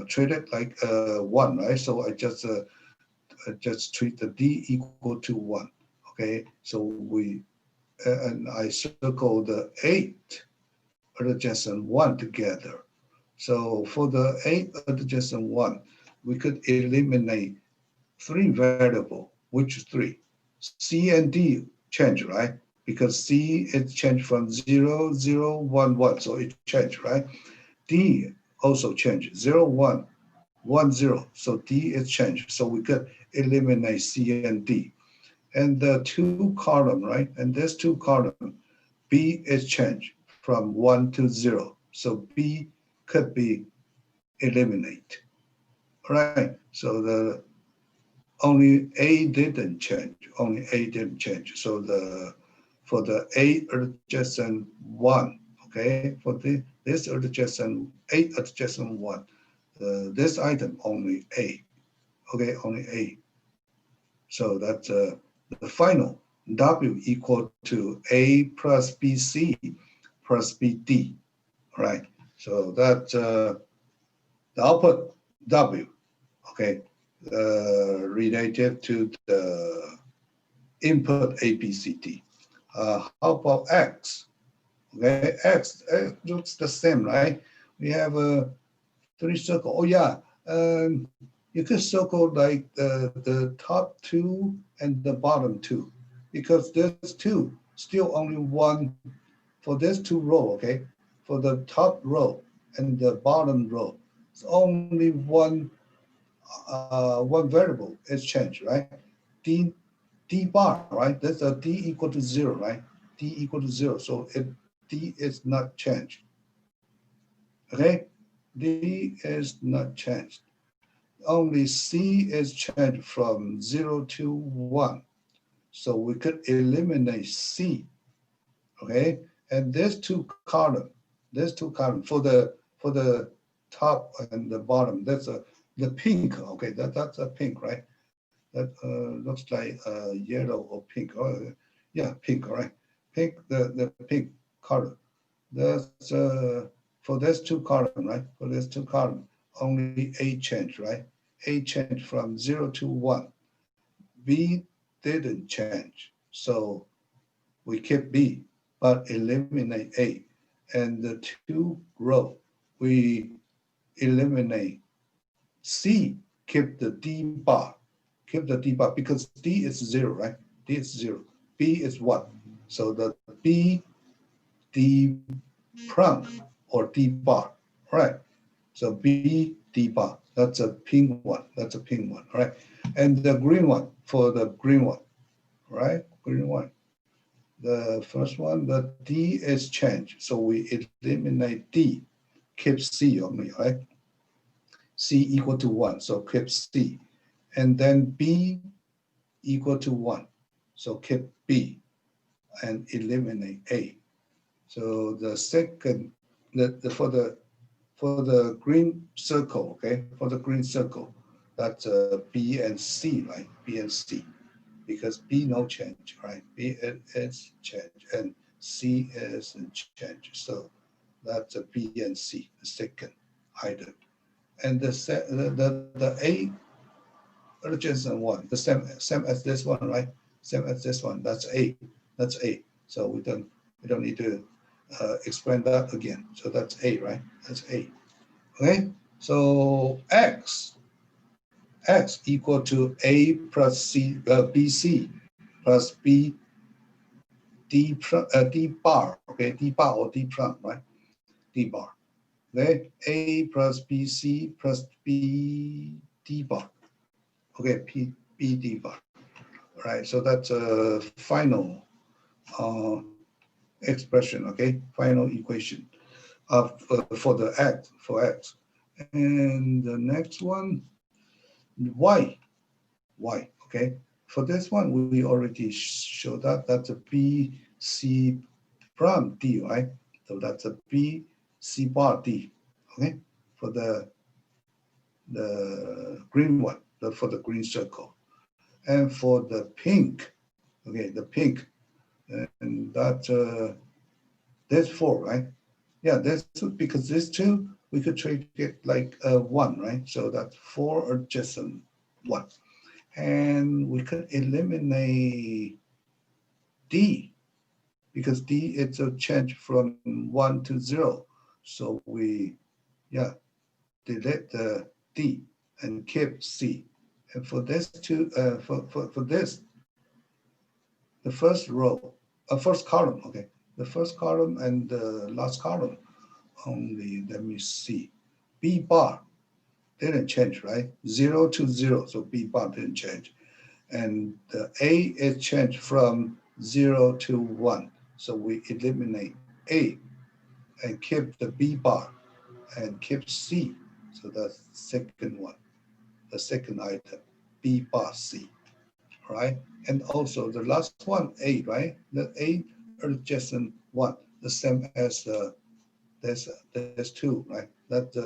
treat it like 1, right? So I just treat the D equal to 1. Okay, so and I circle the 8 adjacent 1 together. So for the 8 adjacent 1, we could eliminate 3 variable, which 3? C and D change, right? Because C is changed from 0, 0, 1, 1, so it changed, right? D also changed, 0, 1, 1, 0, so D is changed. So we could eliminate C and D. And the 2 column, right? And there's 2 column, B is changed from 1 to 0. So B could be eliminated, right? So the only A didn't change, only A didn't change. So for the A adjacent 1, okay, for this adjacent 8 adjacent 1, this item only A, okay, only A. So that's the final W equal to A plus BC plus BD, right? So that's the output W, okay, related to the input A, B, C, D. How about X? Okay, X looks the same, right? We have 3 circles. Oh yeah, you could circle like the top 2 and the bottom 2, because there's 2, still only 1 for this 2 row, okay? For the top row and the bottom row, it's only one variable is changed, right? D D bar, right? That's a D equal to 0, right? D equal to 0, so D is not changed. Okay, D is not changed. Only C is changed from 0 to 1. So we could eliminate C. Okay, and there's two column for the top and the bottom. That's the pink. Okay, that's a pink, right? That looks like yellow or pink. Oh, yeah, pink. All right, pink. The pink color. That's for this 2 column, right? For this 2 column, only A change, right? A change from 0 to 1. B didn't change, so we keep B, but eliminate A. And the 2 row, we eliminate C, keep the D bar, because D is 0, right? D is 0, B is 1. So the B, D prime or D bar, right? So B, D bar, that's a pink one, right? And the green one, for the green one, right? Green one. The first one, the D is changed. So we eliminate D, keep C only, right? C equal to 1, so keep C. And then B equal to 1, so keep B and eliminate A. So the second, for the green circle, okay, for the green circle, that's B and C, right? B and C, because B no change, right? B is change and C is change. So that's a B and C, the second item. And the A adjacent one, the same as this one, right? Same as this one. That's A. That's A. So we don't need to explain that again. So that's A, right? That's A. Okay. So X equal to A plus C BC plus B D bar. Okay, D bar or D prime, right? D bar. Okay, A plus BC plus B D bar. Okay, B D bar. Right. So that's a final uh, expression. Okay, final equation for the X. And the next one, Y. Okay. For this one, we already showed that. That's a B, C, from D, right? So that's a B, C bar D, okay? For the green one, for the green circle. And for the pink, okay, the pink, and that's 4, right? Yeah, that's because these two, we could treat it like 1, right? So that's 4 adjacent 1. And we could eliminate D, because D is a change from 1 to 0. So we, yeah, delete the D and keep C. And for this two, for this, the first row, first column, okay, the first column and the last column only, let me see, B bar didn't change, right? 0 to 0, so B bar didn't change. And the A is changed from 0 to 1. So we eliminate A and keep the B bar and keep C. So that's the second one, the second item, B bar C, right? And also the last one, A, right? The A adjacent 1, the same as there's 2, right? That's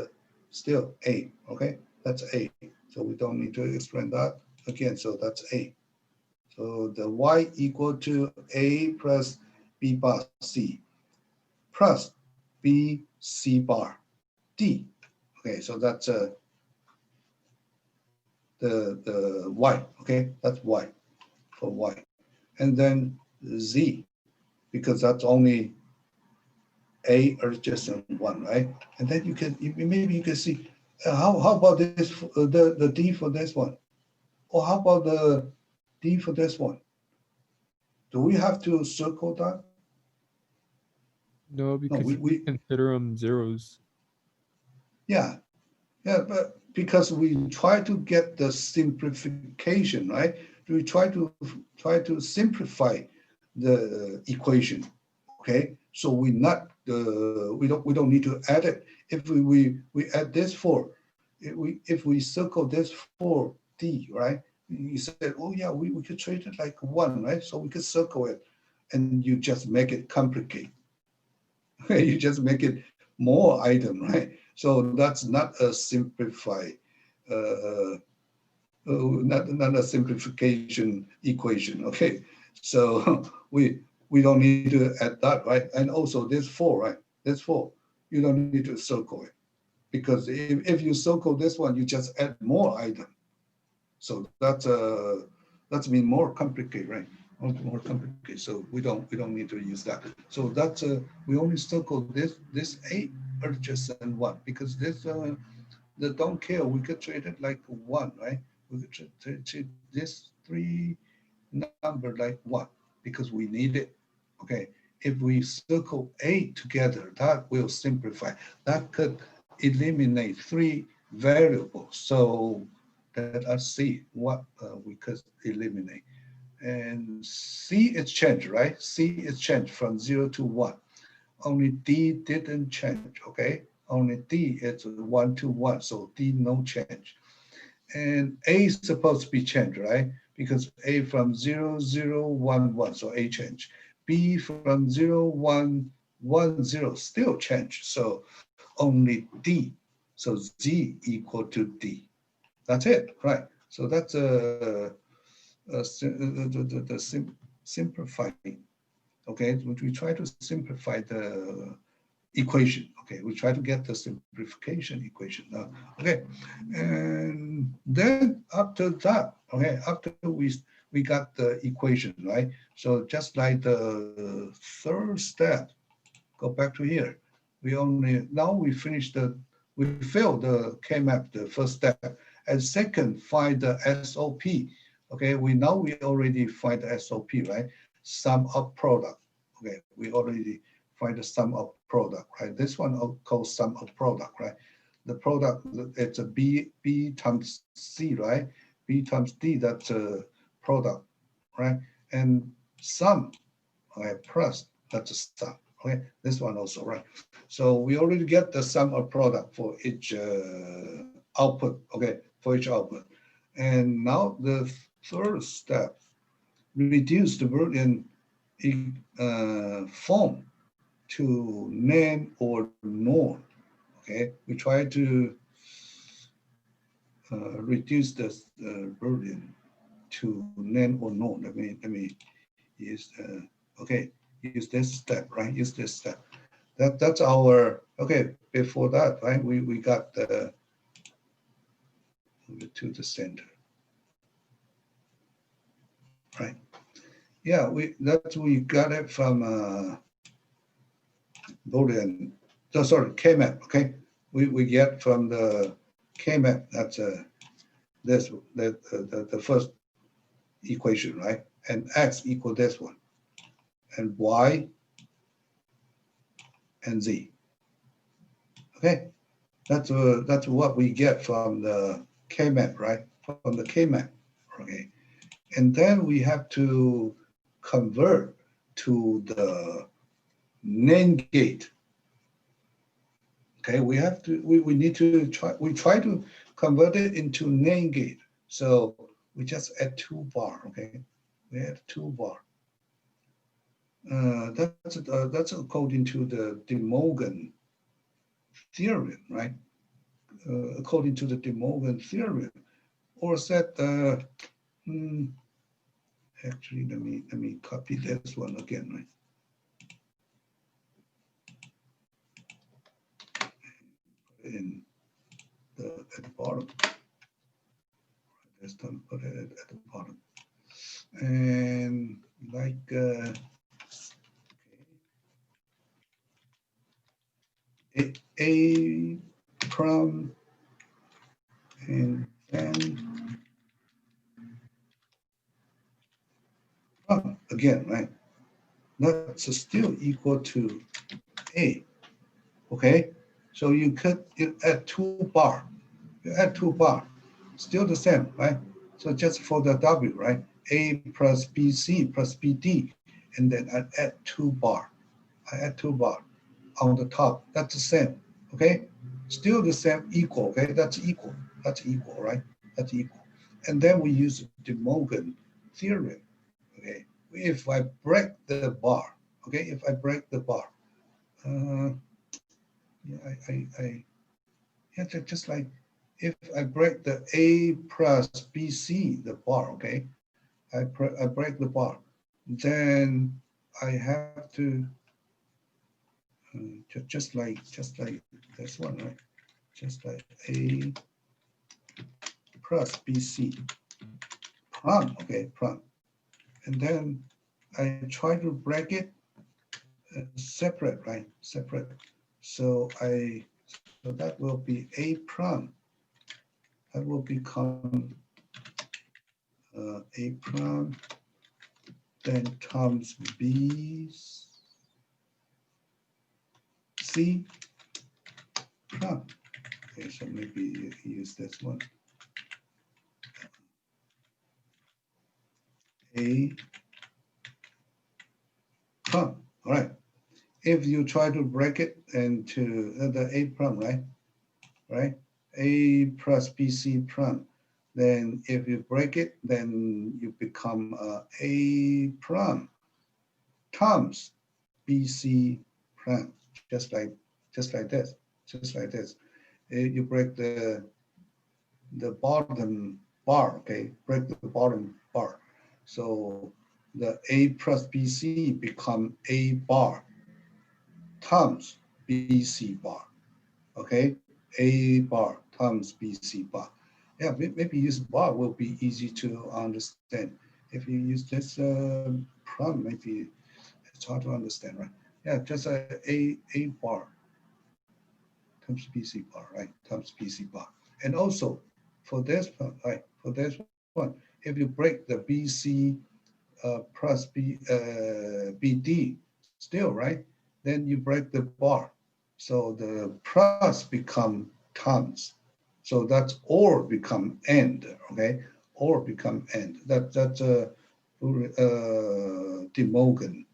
still A, okay? That's A. So we don't need to explain that again. So that's A. So the Y equal to A plus B bar C plus B C bar D. Okay, so that's the Y. Okay, that's Y for Y. And then Z, because that's only A adjacent 1, right? And then you can, maybe you can see, how about this, the D for this one? Or how about the D for this one? Do we have to circle that? No, No, because you could consider them zeros. yeah, yeah, but because we try to get the simplification, right? We try to simplify the equation, okay? So we don't need to add it. If we add this 4, if we circle this 4D, right? You said, oh yeah, we could treat it like 1, right? So we could circle it, and you just make it complicated. You just make it more item, right? So that's not a simplified, not a simplification equation, okay? So we don't need to add that, right? And also this 4, right? This 4, you don't need to circle it, because if you circle this one, you just add more item. So that's been more complicated, right? More complicated. So we don't need to use that. So that's we only circle this 8 adjacent 1, because this the don't care. We could treat it like 1, right? We could treat this 3 number like 1, because we need it. Okay. If we circle 8 together, that will simplify. That could eliminate 3 variables. So let us see what we could eliminate. And C is changed, right? C is changed from 0 to 1. Only D didn't change, okay? Only D is 1 to 1, so D no change. And A is supposed to be changed, right? Because A from 0, 0, 1, 1, so A change. B from 0, 1, 1, 0, still change, so only D. So Z equal to D. That's it, right? So that's the simplifying. Okay, we try to simplify the equation. Okay, we try to get the simplification equation. Okay, and then after that, okay, after we got the equation, right? So just like the third step, go back to here. Now we finished we failed the K-map, the first step, and second, find the SOP. Okay, we already find the SOP, right? Sum of product. Okay, we already find the sum of product, right? This one called sum of product, right? The product, it's a B times C, right? B times D, that's a product, right? And sum, okay, plus, that's a sum, okay? This one also, right? So we already get the sum of product for each output, okay, for each output. And now the third step, reduce the Boolean form to name or known. Okay, we try to reduce the burden to name or known. Let me use okay, use this step, right? Use this step. That's our okay. Before that, right? We got the move it to the center, right? Yeah, we got it from Boolean. So sorry, K-map. Okay, we get from the K-map. That's this the first equation, right? And x equal this one, and y and z. Okay, that's what we get from the K-map, right? From the K-map. Okay, and then we have to convert to the NAND gate. Okay, we need to try to convert it into NAND gate. So we just add 2 bar. Okay, we add 2 bar. That's according to the De Morgan theorem, right? According to the De Morgan theorem, or said actually let me copy this one again, right? In at the bottom. This time put it at the bottom. And like a prime and then again, right? That's still equal to a. Okay, so you add 2 bar. You add 2 bar, still the same, right? So just for the W, right? A plus BC plus BD, and then I add 2 bar. I add 2 bar on the top. That's the same, okay? Still the same, equal, okay? That's equal, right? That's equal. And then we use De Morgan theorem, okay? If I break the bar, okay? If I break the bar, yeah, yeah, just like if I break the A plus BC, the bar, okay? I break the bar, then I have to just like this one, right? Just like A plus BC prime, okay, prime. And then I try to break it separate, right? Separate. So that will be A prime. That will become A prime, then times B C prime. Okay, so maybe use this one. A prime. All right. If you try to break it into the A prime, right? Right? A plus BC prime. Then if you break it, then you become A prime times BC prime, just like this, just like this. You break the bottom bar, okay? Break the bottom bar. So the A plus BC become A bar times BC bar, okay? A bar times BC bar. Yeah, maybe use bar will be easy to understand. If you use this prime, maybe it's hard to understand, right? Yeah, just a bar times BC bar, right? Times BC bar. And also for this one, right? For this one, if you break the BC plus BD still, right? Then you break the bar. So the plus become tons. So that's or become end, okay? Or become end. That's a De Morgan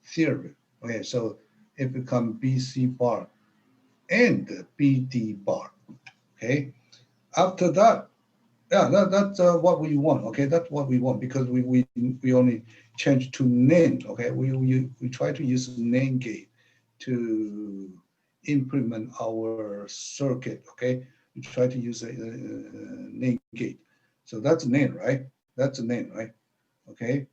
theory. Okay, so it become BC bar and BD bar. Okay, after that, yeah, that's what we want. Okay, that's what we want because we only change to NAND. Okay, we try to use NAND gate to implement our circuit. Okay, we try to use a NAND gate. So that's NAND, right? That's a NAND, right? Okay,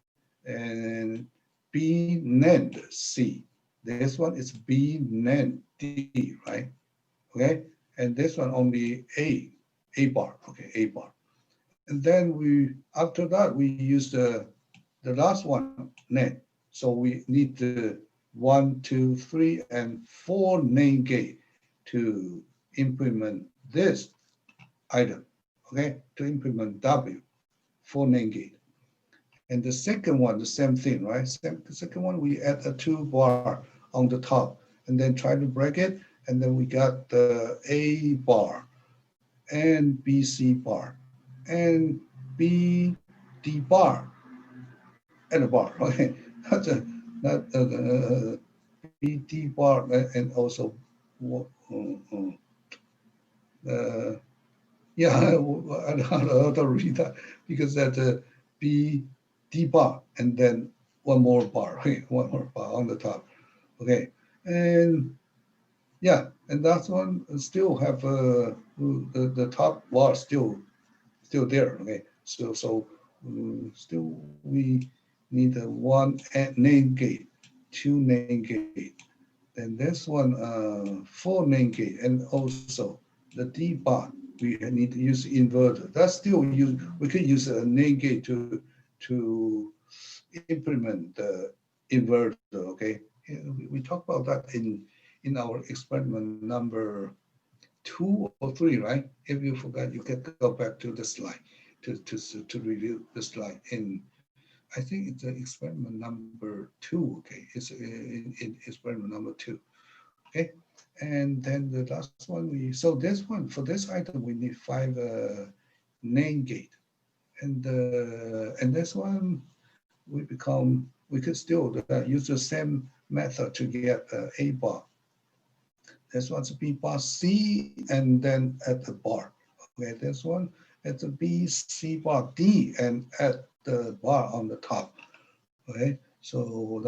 and B NAND C. This one is B NAND D, right? Okay, and this one only A bar. Okay, A bar. And then after that we use the last one NAND. So we need the 1, 2, 3, and 4 NAND gate to implement this item. Okay, to implement W, 4 NAND gate. And the second one, the same thing, right? The second one, we add a 2 bar on the top and then try to break it. And then we got the A bar and BC bar and B D bar and a bar. Okay, that's a that B D bar and also uh, yeah, I don't to read that because that's a B D bar and then one more bar, okay, one more bar on the top. Okay, and yeah, and that one still have the top bar still there. Okay, so still we need a one NAND gate, 2 NAND gate, then this one 4 NAND gate, and also the D bar we need to use inverter. That's still use we could use a NAND gate to implement the inverter. Okay, we talked about that in our experiment number 2 or 3, right? If you forgot, you can go back to the slide to review the slide. I think it's experiment number 2. Okay, it's in experiment number 2. Okay, and then the last one so this one for this item we need 5 NAND gate, and this one we could still use the same method to get A bar. This one's B bar C, and then at the bar. Okay, this one at the B C bar D, and at the bar on the top. Okay, so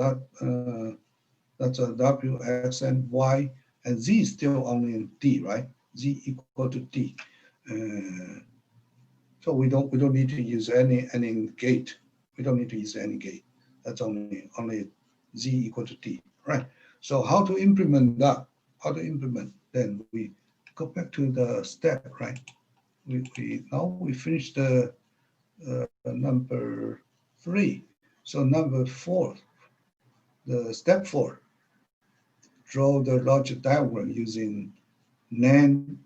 that's a W X and Y, and Z is still only in D, right? Z equal to D. So we don't need to use any gate. We don't need to use any gate. That's only Z equal to D, right? So how to implement that? How to implement? Then we go back to the step, right? Now we finished the number 3. So number 4, the step 4, draw the logic diagram using NAND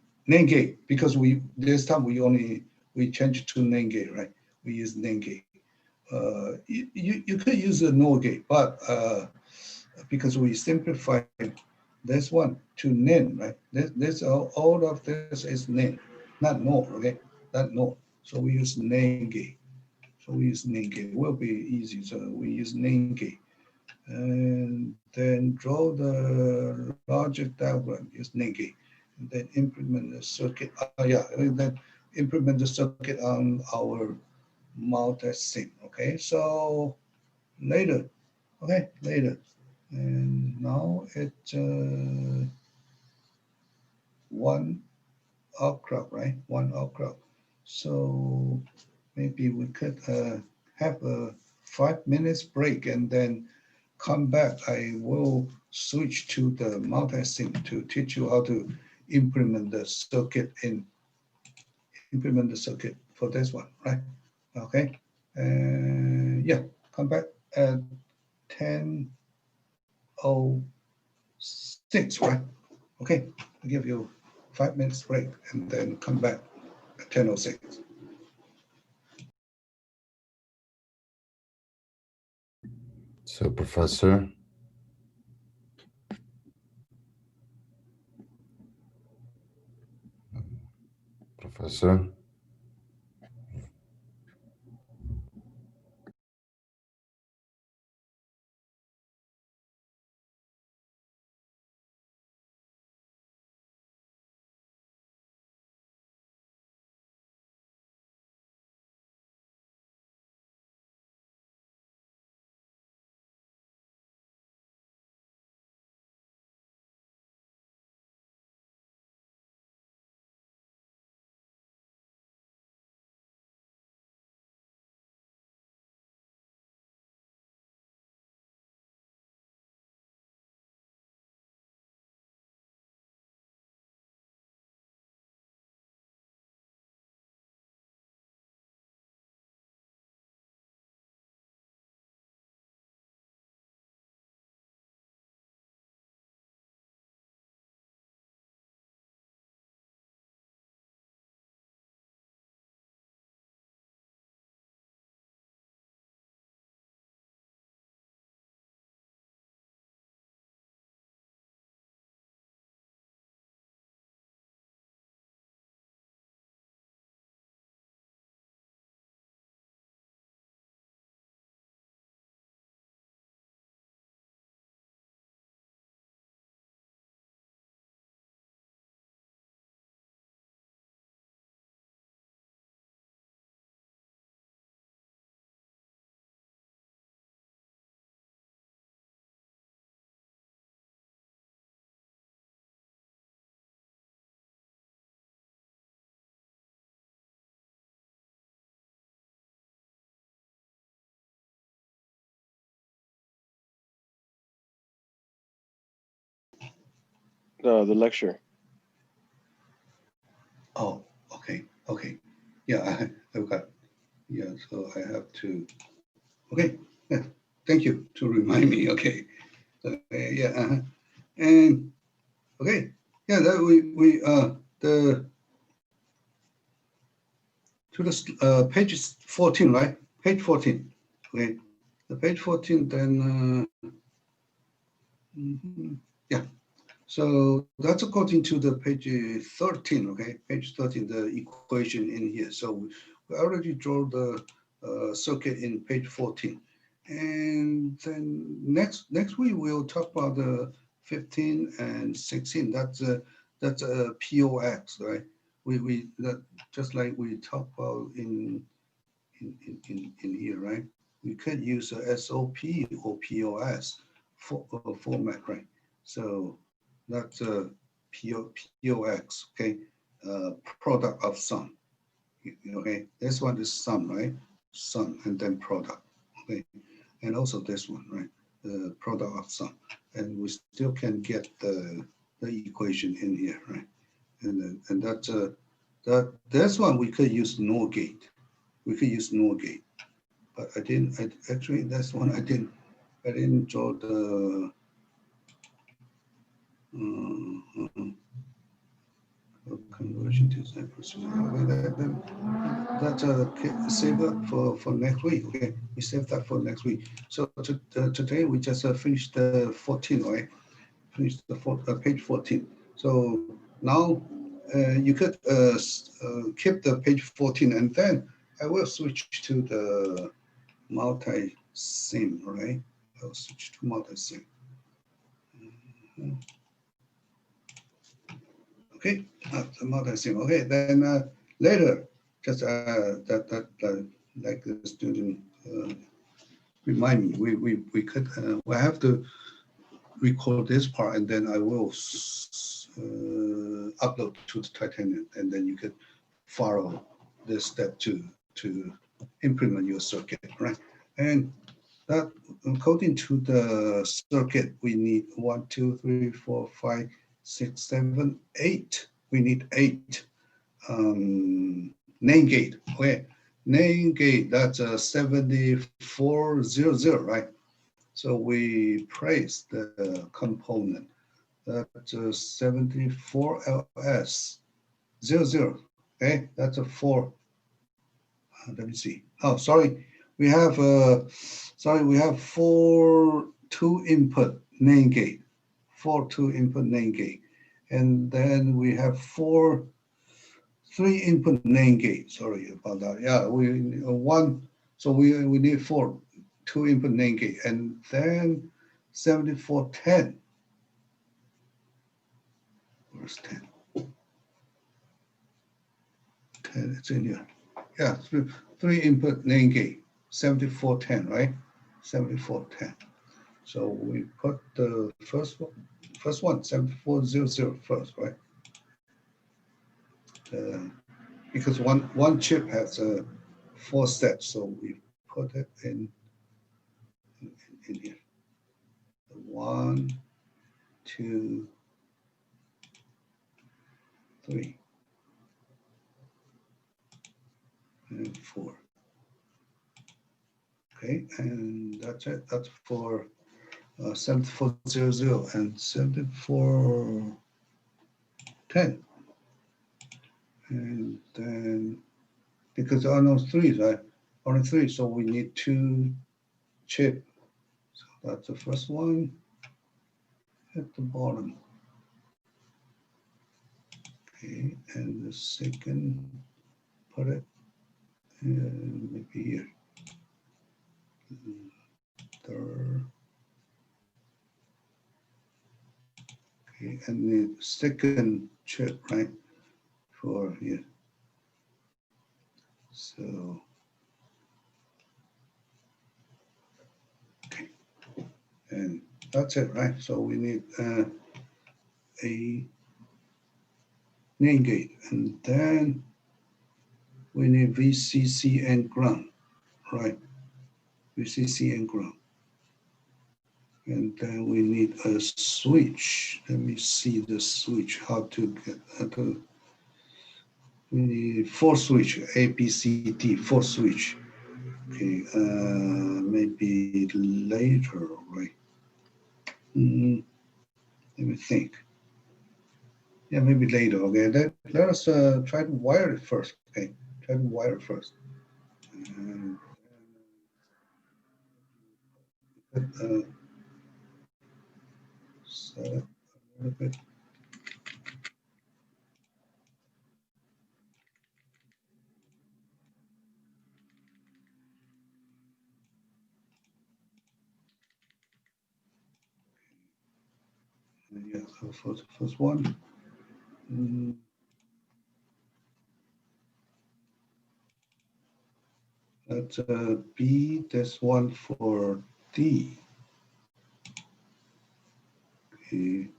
gate, because this time we changed to NAND gate, right? We use NAND gate. You could use a NOR gate, but because we simplified this one to NAND, right? This all of this is NAND, not NOR, okay? Not NOR. So we use NAND gate. So we use NAND gate. It will be easy. So we use NAND gate. And then draw the logic diagram, use NAND gate. And then implement the circuit. And then implement the circuit on our multi-sim. Okay, so later. Okay, later. And now it's 1 o'clock, right? 1 o'clock. So maybe we could have a 5 minutes break and then come back. I will switch to the multi-sim to teach you how to implement the circuit for this one, right? Okay. And yeah, come back at 10:06, right? Okay, I'll give you 5 minutes break and then come back at 10:06. So, Professor, Professor. the lecture. Oh, okay, okay. Yeah, I've got, yeah, so I have to, okay, yeah, thank you to remind me, okay. So, yeah, and, okay, yeah, that to the page 14, right? Page 14, okay. The page 14, then, yeah. So that's according to the page 13, okay? Page 13, the equation in here. So we already draw the circuit in page 14. And then next week we'll talk about the 15 and 16. That's a POX, right? We that just like we talked about in here, right? We could use a SOP or POS format, right? So that's a POX, okay? Product of sum, okay? This one is sum, right? Sum and then product, okay? And also this one, right? The product of sum. And we still can get the equation in here, right? And that's this one we could use NOR gate. We could use NOR gate. But actually that's one I didn't draw the conversion to Cypress. Okay, that's save that for next week. Okay, we save that for next week. So today we just finished the 14, right? Finished the page 14. So now you could keep the page 14, and then I will switch to the multi-sim, right? I'll switch to multi-sim. Okay, the multi-sim. Okay, then later, just like the student remind me, we could we have to record this part, and then I will upload to the Titanium, and then you could follow this step to implement your circuit, right? And that according to the circuit, we need 1, 2, 3, 4, 5, 6, 7, 8. We need 8 NAND gate. Okay, NAND gate, that's a 7400, right? So we place the component. That's a 74LS00. Okay, that's a 4. Let me see. Oh, sorry. We have we have 4 2-input NAND gate, 4 2-input NAND gate, and then we have 4 3-input NAND gate. Sorry about that. Yeah, we one. So we need 4 2-input NAND gate, and then 7410. Where's 10? 10. It's in here. Yeah, 3-input NAND gate. 7410, right? 7410. So we put the first one, 7400 first, right? Because one chip has 4 steps, so we put it in here. 1, 2, 3, and 4. Okay, and that's it. That's for 7400 and 7410. And then, because there are no 3s, right? Only 3, so we need 2 chips. So that's the first one at the bottom. Okay, and the second, put it maybe here. Third. Okay, and the second chip, right, for here. So, okay, and that's it, right? So we need a NAND gate, and then we need VCC and ground, right? VCC and ground. And then we need a switch. Let me see the switch, how to get we need 4 switch, A, B, C, D, 4 switch. Okay, maybe later, right? Let me think. Yeah, maybe later. Okay, let us try to wire it first. Okay, try to wire it first. And, set up a little bit. Yeah, so for the first one. That's B, this one for D. Okay.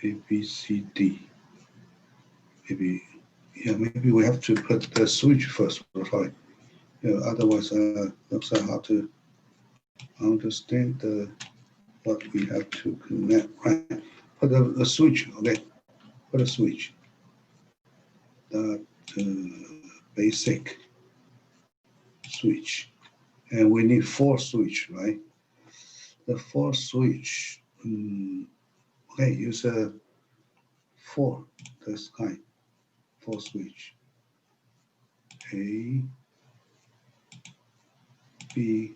A, B, C, D. Maybe, yeah, maybe we have to put the switch first, right? Yeah, otherwise, looks like how to understand what we have to connect, right? Put the switch, okay? Put a switch. That basic switch. And we need 4 switch, right? The 4 switch, okay, use a 4, this kind, 4 switch. A, B,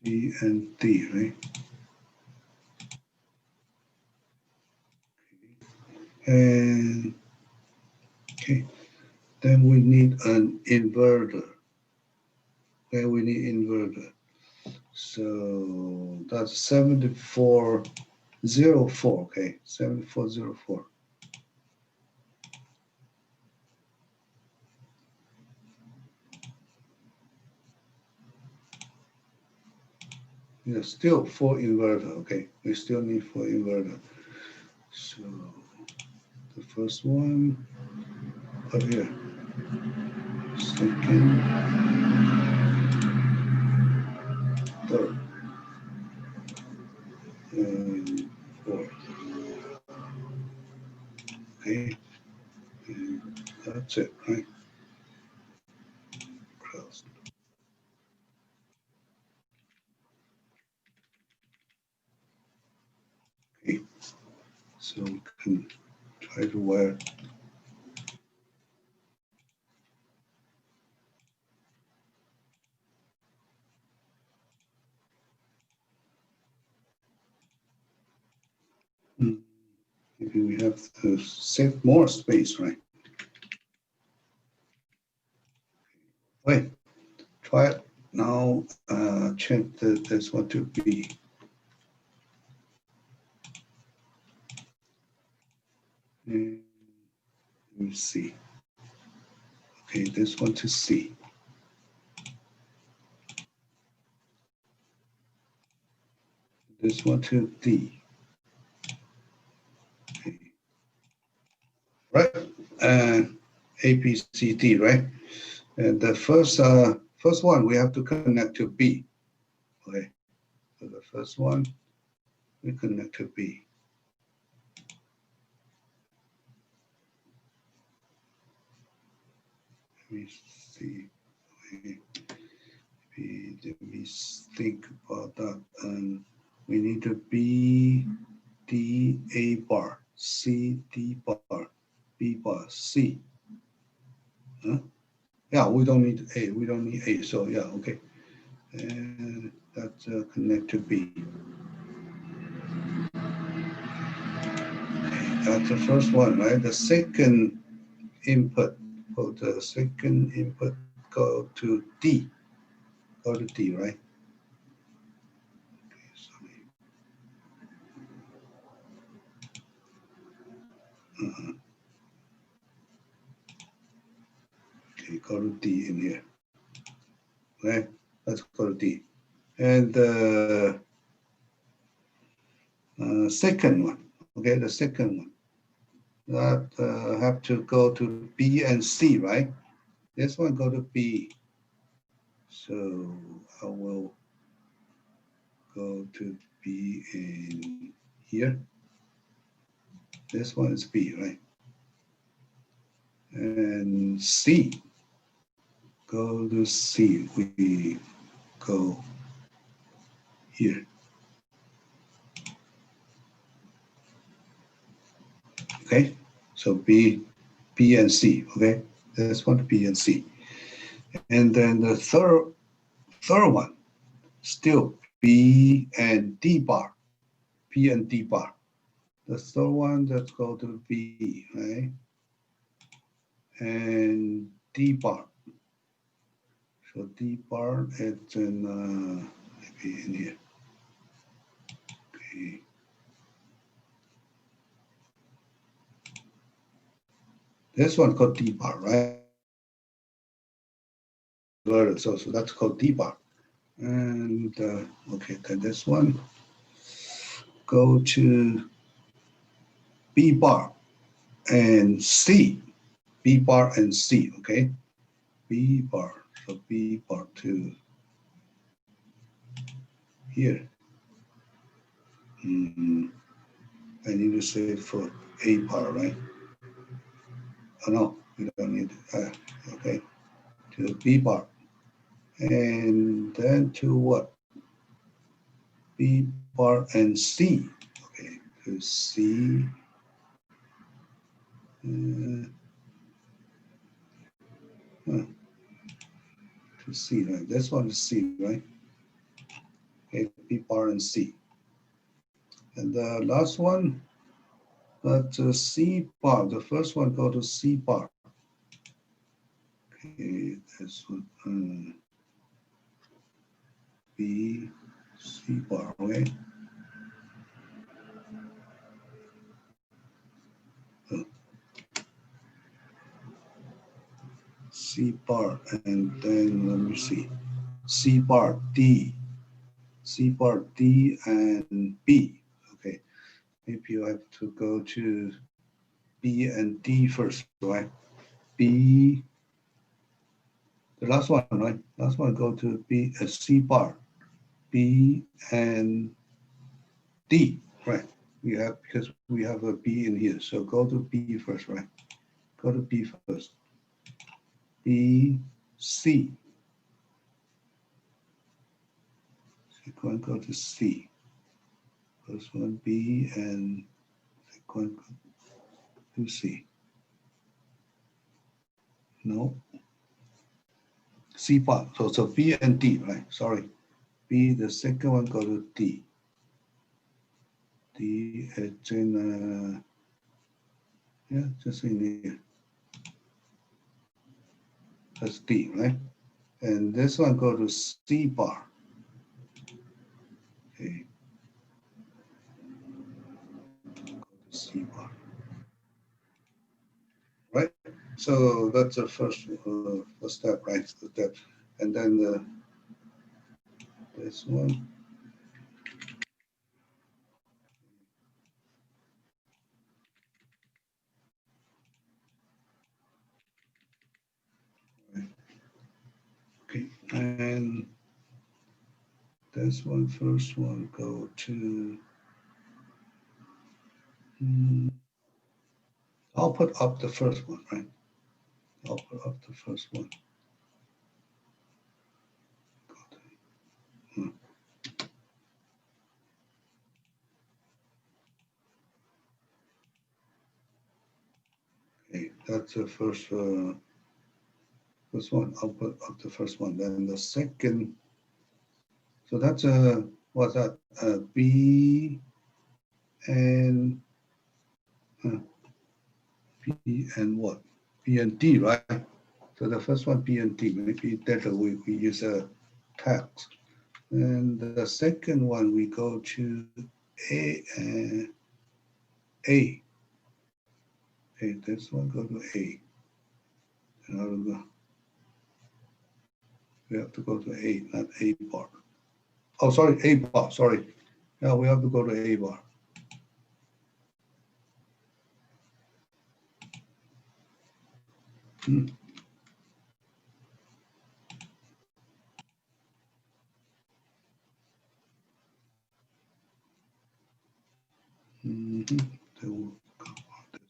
C, and D, right? And, okay, then we need an inverter. Okay, we need inverter. So that's 7404, okay, 7404. Yeah, still 4 inverter, okay. We still need 4 inverter. So the first one up here. Second, third, and fourth. Okay, and that's it, right? Close. Okay, so we can try to wire. Maybe we have to save more space, right? Wait, try it now. Change this one to B. And let me see. Okay, this one to C. This one to D. Okay. Right, and A, B, C, D, right? And the first one we have to connect to B. Okay, so the first one we connect to B. Let me see. Let me think about that. And we need to B, D, A bar, C, D bar, B bar, C. Huh? Yeah, we don't need A. We don't need A. So yeah, okay. And that's connect to B. That's the first one, right? The second input, for the second input, go to D. Go to D, right? Okay, sorry. Okay, go to D in here. Okay, let's go to D. And the second one, okay, the second one, that have to go to B and C, right? This one go to B. So I will go to B in here. This one is B, right? And C, go to C, we go here. Okay, so B and C, okay? This one, B and C. And then the third one, still B and D bar, B and D bar. The third one, let's go to B, right? And D bar. So D bar, it's in, maybe in here. Okay. This one called D bar, right? So that's called D bar. And okay, then this one, go to B bar and C, B bar and C, okay? B bar, so B bar to here. I need to say for A bar, right? Oh no, we don't need, okay, to B bar. And then to what? B bar and C, okay, to C. To C, right? This one is C, right? Okay, B bar and C. And the last one, that's C bar. The first one go to C bar. Okay, this one, B, C bar, okay? C bar, and then let me see. C bar, D, C bar, D, and B. Okay, maybe you have to go to B and D first, right? B, the last one, right? Last one go to B, C bar, B and D, right? We have, because we have a B in here, so go to B first, right? Go to B first. B, C. Second one go to C. First one B and second one go to C. No. C bar. So B and D, right? Sorry. B, the second one go to D. D it's in yeah, just in here. That's D, right? And this one go to C bar. Okay. Go to C bar. Right? So that's the first step, right? Step. And then this one. Okay, and this one, first one, go to, I'll put up the first one, right? I'll put up the first one. Okay, that's the first one. I'll put up the first one. Then the second, so that's what's that? B and B and what? B and D, right? So the first one, B and D. Maybe that we use a text. And the second one, we go to A and A. Okay, this one go to A. And we have to go to A, not A bar. Oh, sorry, A bar, sorry. Yeah, we have to go to A bar. They will come out this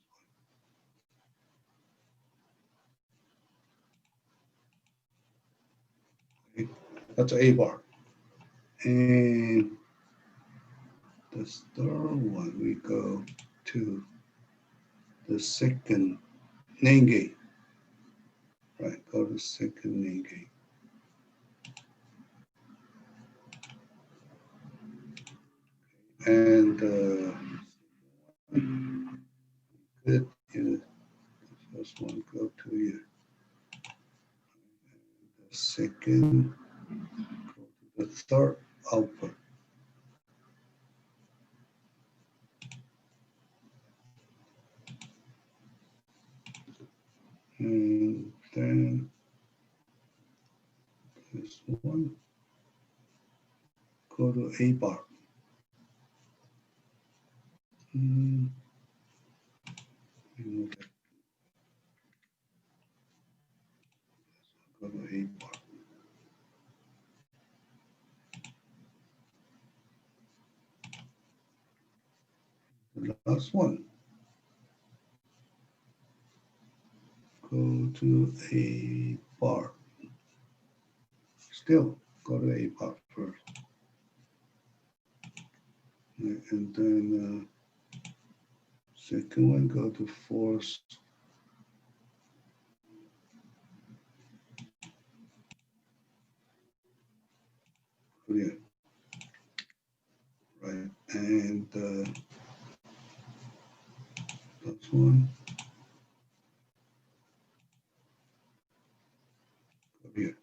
way. Okay. That's A bar. And the third one, we go to the second name gate. Right, go to second name gate. And good, the first one go to here. The second, go to the third output. And then this one, go to A bar. Remove that. Go to A bar. The last one, go to A bar. Still, go to A bar first. And then second one, go to fourth. Yeah. Right. And that's one. Go here.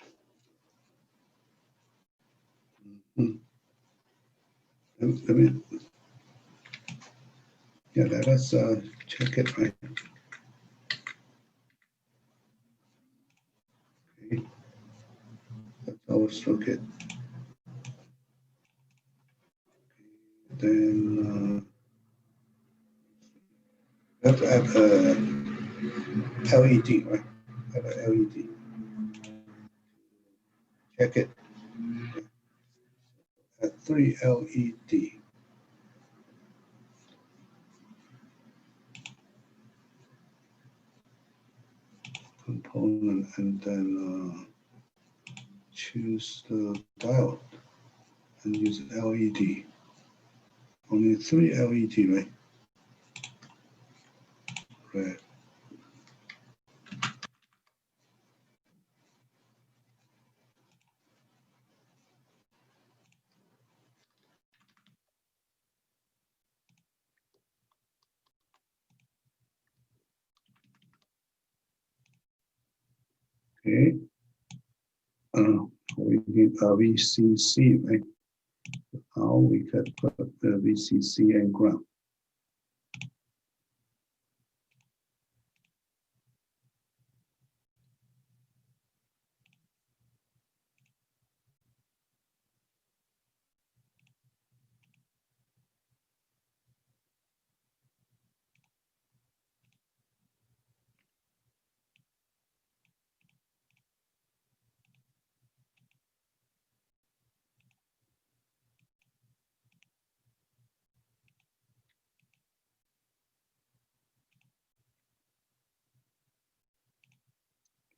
Let me, yeah, let us check it, right? Okay. That's our circuit. Then let's add a LED, right? Add a LED. Check it. Add 3 LED component, and then choose the diode and use LED. Only 3 LED, right? Red. Okay. We need a VCC, right? How we could put the VCC and ground.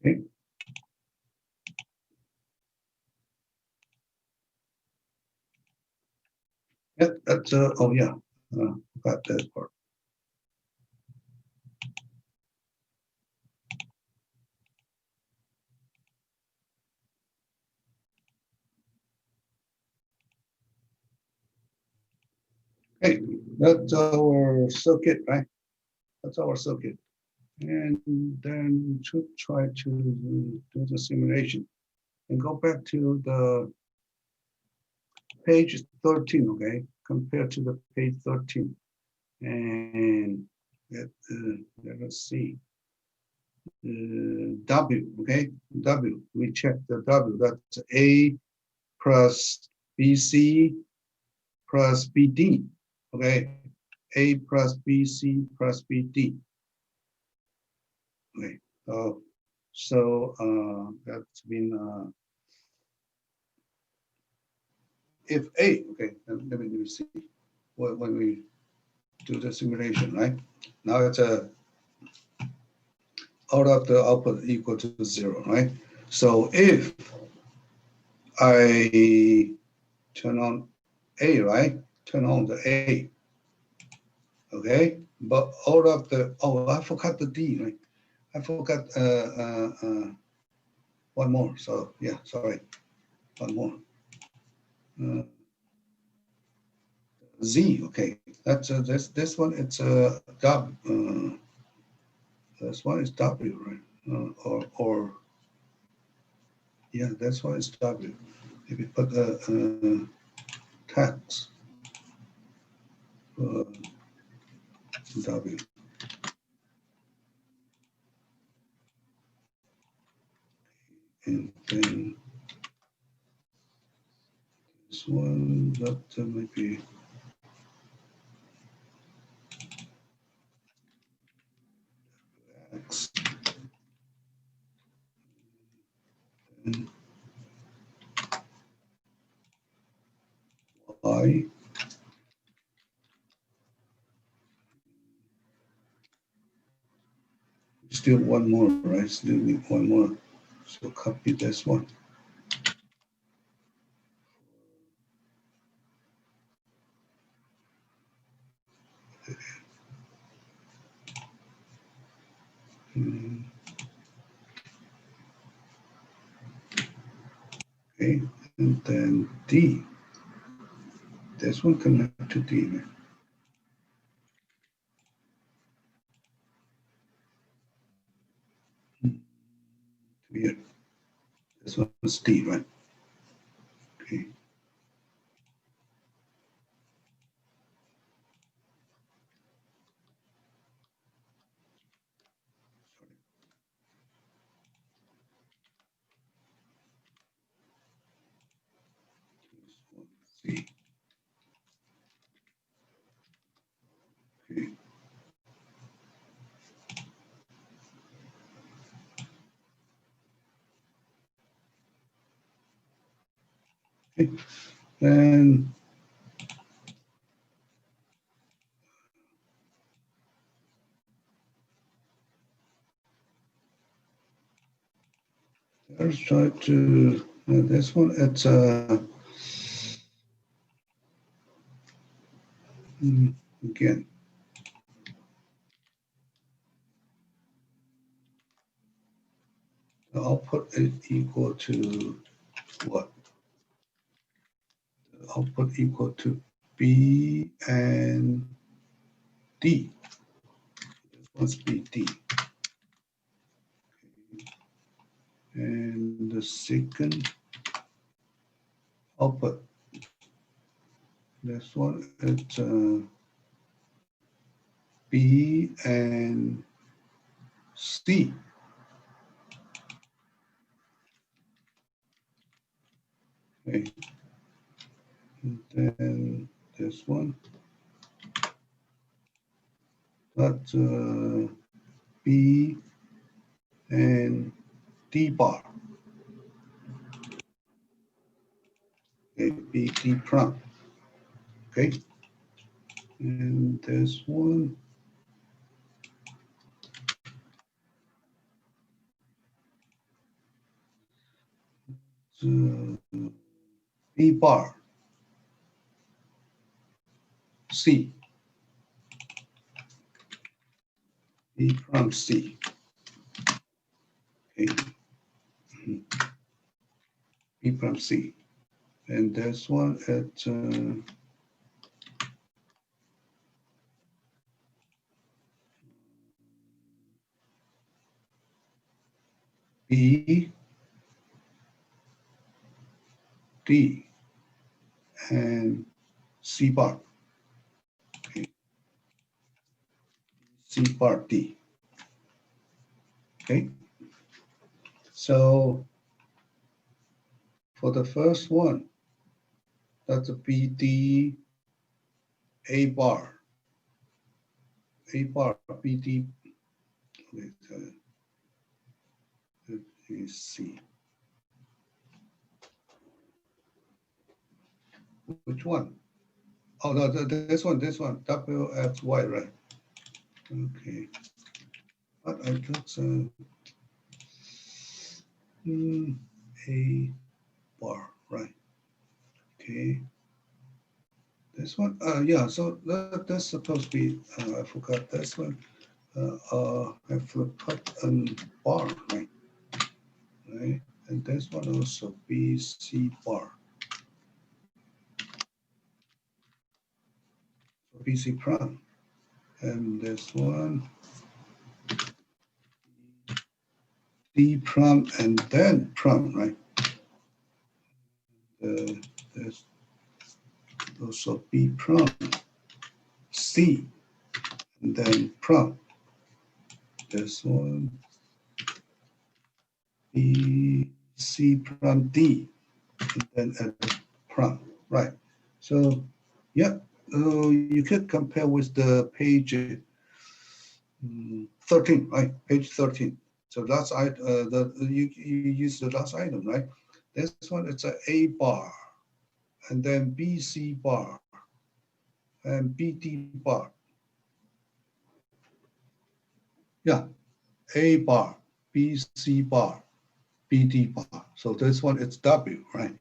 Okay. Yeah, that's oh yeah, got that part. Okay, that's our circuit, right? That's our circuit. And then we should try to do the simulation and go back to the page 13, okay? Compared to the page 13. And let us see. W, okay? W, we check the W, that's A plus BC plus BD, okay? A plus BC plus BD. Okay, so that's been, if A, okay, let me see, when we do the simulation, right? Now it's a out of the output equal to 0, right? So if I turn on A, right? Turn on the A, okay? But out of the, oh, I forgot the D, right? I forgot one more. So yeah, sorry, one more. Z, okay. That's this one. It's a W. This one is W, right? Or yeah, that's why it's W. If you put the tax W, and then this one that might be X, and Y. Still one more, right? Still need one more. So copy this one. Okay, and then D. This one connect to D. Here. This one is D, right? Okay. This one, C. Okay. Okay. Then let's try to this one. It's again. The output is equal to what? The output equal to B and D. This must be D. And the second output, this one it's B and C. Okay. And then this one, that's B and D bar. Okay, B, D prime. Okay. And this one, B bar, C, B prime C. Okay. B prime C. And this one at B, D, and C bar. Okay. C bar D. Okay. So for the first one, that's a B, D, A bar, B, D. Wait, let me see. Which one? Oh, no, this one, WXY, right? Okay. But I got A bar, right? Okay. This one, yeah, so that's supposed to be, I forgot this one. I have to put a bar, right? Right? And this one also BC bar. So BC prime. And this one, D prime and then prime, right? There's also B prime, C, and then prime. This one, B, C prime, D, and then at prime, right? So, yeah, you could compare with the page 13, right? Page 13. So last item, you use the last item, right? This one, it's a A bar, and then BC bar, and BD bar. Yeah, A bar, BC bar, BD bar. So this one, it's W, right?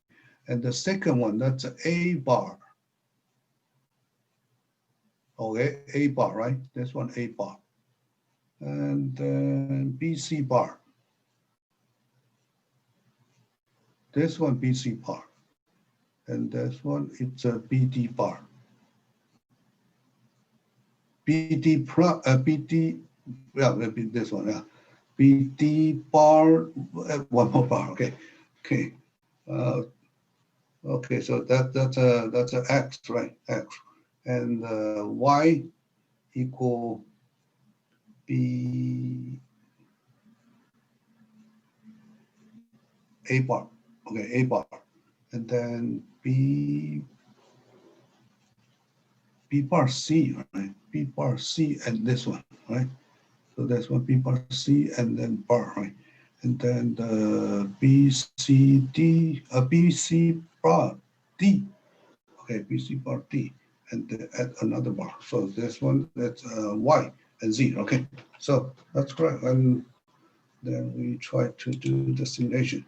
And the second one, that's A bar. Okay, A bar, right? This one, A bar. And then BC bar. This one, BC bar. And this one, it's a BD bar. BD, yeah, maybe this one, yeah. BD bar, one more bar, okay. Okay. Okay, so that's a X, right? X. And Y equal B A bar. Okay, A bar. And then B bar C, right? B bar C and this one, right? So that's one B bar C and then bar, right? And then the BC bar D. Okay, BC bar D and add another bar. So this one, that's Y and Z, okay? So that's correct. And then we try to do the simulation,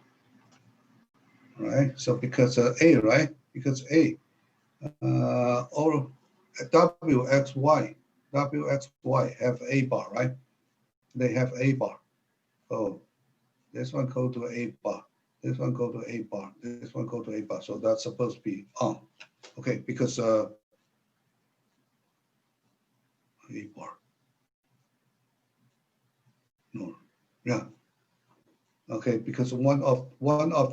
right? So because A, right? Because A, or WXY have A bar, right? They have A bar. So this one go to A bar. This one go to A bar. This one go to A bar. So that's supposed to be on. Okay, because A bar. No, yeah. Okay, because one of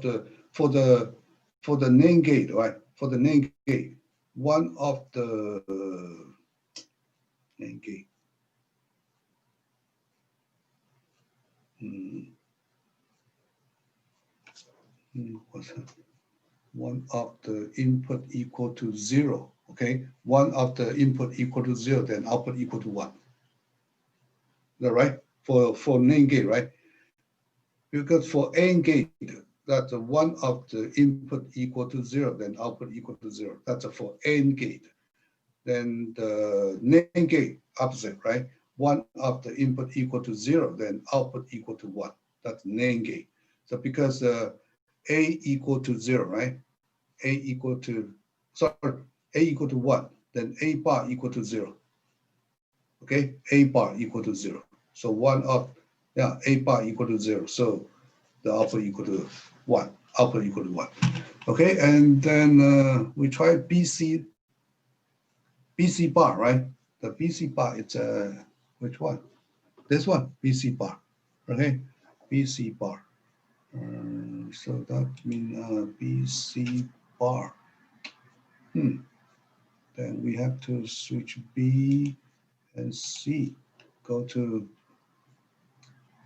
the for the NAND gate, right? For the NAND gate, one of the NAND gate. What's that? One of the input equal to 0. Okay, one of the input equal to 0, then output equal to 1. Is that right? For NAND gate, right? Because for AND gate, that's one of the input equal to 0, then output equal to 0. That's for AND gate. Then the NAND gate, opposite, right? One of the input equal to 0, then output equal to 1. That's NAND gate. So because A equal to 0, right? A equal to 1, then A bar equal to 0. Okay, A bar equal to 0. So one of, yeah, A bar equal to 0. So the output equal to 1, output equal to 1. Okay, and then we try BC bar, right? The BC bar, it's which one? This one, BC bar, okay? BC bar. So that means BC bar. Then we have to switch B and C. Go to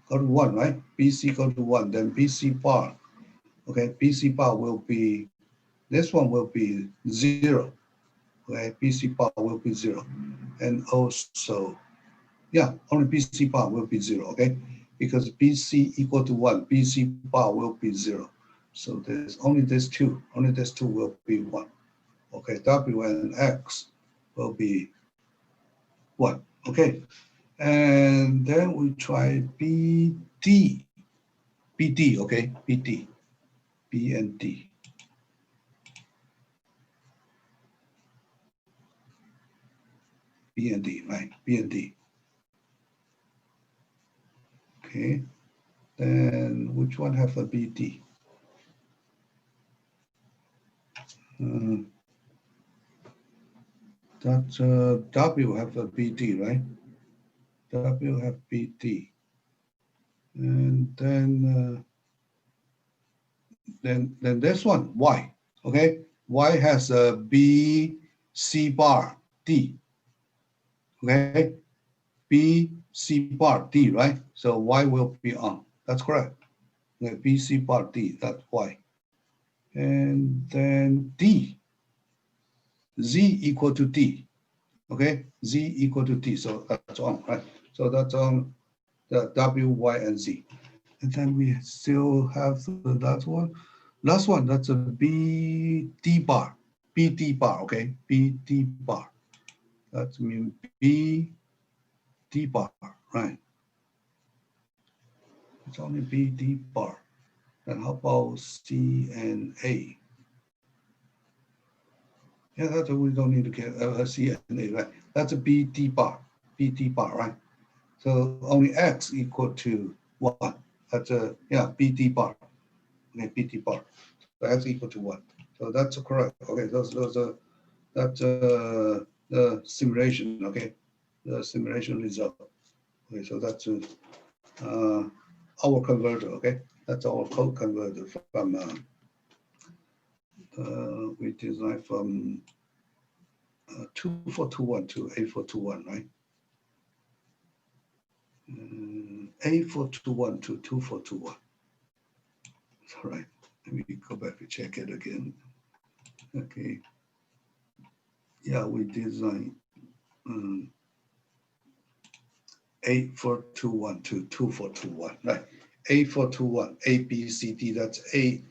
1, right? BC go to 1, then BC bar. Okay, BC bar will be, this one will be 0. Okay, BC bar will be 0. And also, yeah, only BC bar will be 0, okay? Because BC equal to 1, BC bar will be 0. So there's only this 2, will be 1. Okay, W and X will be 1. Okay, and then we try BD. BD, okay, BD. B and D. B and D, right? B and D. Okay, then which one have a BD? That W have a BD, right? W have BD, and then this one Y, okay? Y has a B C bar D, okay? B C bar D, right? So Y will be on. That's correct. Okay, B C bar D, that's Y, and then D, Z equal to D, okay? Z equal to D, so that's on, right? So that's on the W, Y, and Z. And then we still have the last one. Last one, that's a BD bar. BD bar, okay? BD bar. That means BD bar, right? It's only BD bar. And how about C and A? Yeah, that's we don't need to get C and A, right? That's a BD bar. BD bar, right? So only X equal to 1. That's a, yeah, BD bar. Okay, BD bar. So X equal to 1. So that's correct. Okay, those are that's the simulation. Okay, the simulation result. Okay, so that's our converter. Okay, that's our code converter from we designed from 2421 to 8421, right? 8421 to 2421. All right. Let me go back and check it again. Okay. Yeah, we designed 8421 to 2421, right? 8421, A, B, C, D, that's A.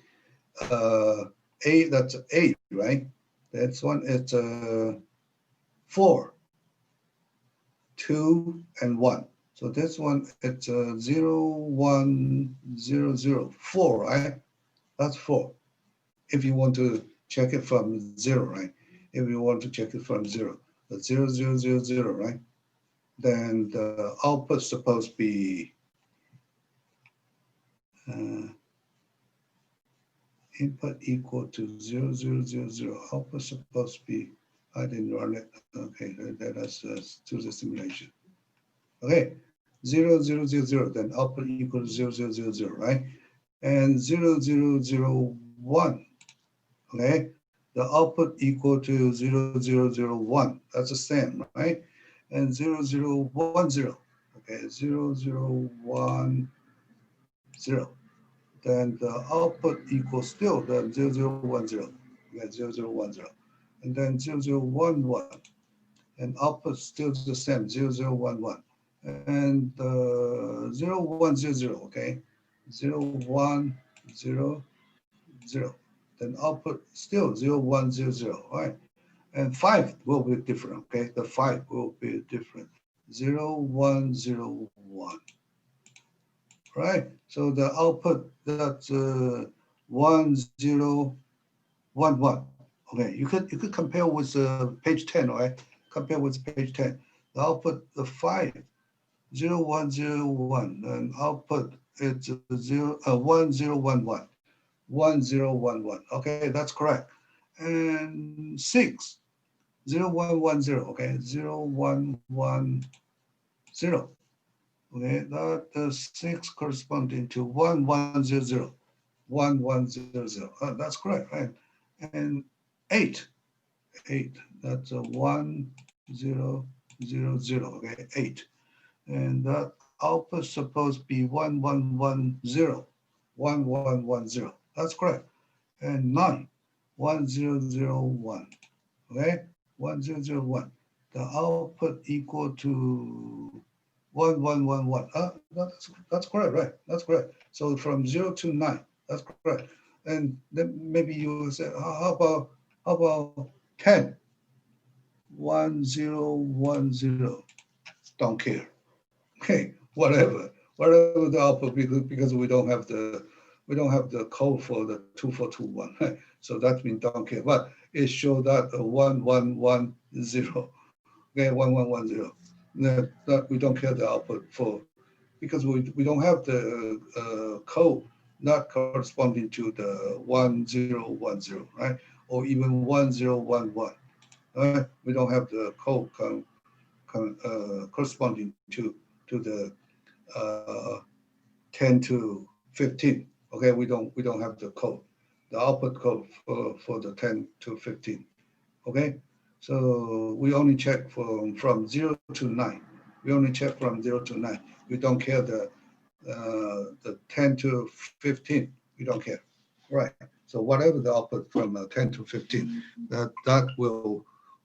That's 8, right? That's one, it's 4, 2, and 1. So this one, it's 0, 1, 0, 0, 4, right? That's 4. If you want to check it from 0, right? If you want to check it from 0, that's 0, 0, 0, 0, right? Then the output's supposed to be input equal to 0, 0, 0, 0. Output supposed to be, I didn't run it. Okay, let us do the simulation. Okay, 0, 0, 0, 0, then output equal to 0, 0, 0, 0, right? And 0, 0, 0, 1, okay? The output equal to 0, 0, 0, 1. That's the same, right? And 0, 0, 1, 0. Okay, 0, 0, 1, 0. Then the output equals still the 0, 0, 1, 0. Yeah, 0, 0, 1, 0. And then 0, 0, 1, 1. And output still the same, 0, 0, 1, 1. And 0, 1, 0, 0, okay? 0, 1, 0, 0. Then output still 0, 1, 0, 0, right? And 5 will be different, okay? The 5 will be different. 0, 1, 0, 1. Right? So the output, that's 1, 0, 1, 1. Okay, you could compare with page 10, right? Compare with page 10. The output, the 5, 0, 1, 0, 1, and output it's 1, 0, 1, 1. 1, 0, 1, 1. Okay, that's correct. And 6, 0, 1, 1, 0. Okay, 0, 1, 1, 0. Okay, that 6 corresponding to 1, 1, 0, 0. 1, 1, 0, 0. That's correct, right? And 8, 8. That's a 1, 0, 0, 0. Okay, 8. And that output supposed to be 1, 1, 1, 0. 1, 1, 1, 0. That's correct. And 9, 1, 0, 0, 1. Okay, 1, 0, 0, 1. The output equal to 1, 1, 1, 1. That's correct, right? That's correct. So from 0 to 9, that's correct. And then maybe you will say, how about 10, 1, 0, 1, 0. Don't care. Okay, whatever the output, because we don't have the code for the 2421. So that means don't care. But it showed that 1110. Okay, 1110. That we don't care the output for, because we don't have the code not corresponding to the 1010, right? Or even 1011. Right? We don't have the code corresponding to the 10 to 15. Okay, we don't have the code, the output code for the 10 to 15. Okay, so we only check from 0 to 9. We only check from 0 to 9. We don't care the 10 to 15. We don't care. Right. So whatever the output from 10 to 15, that we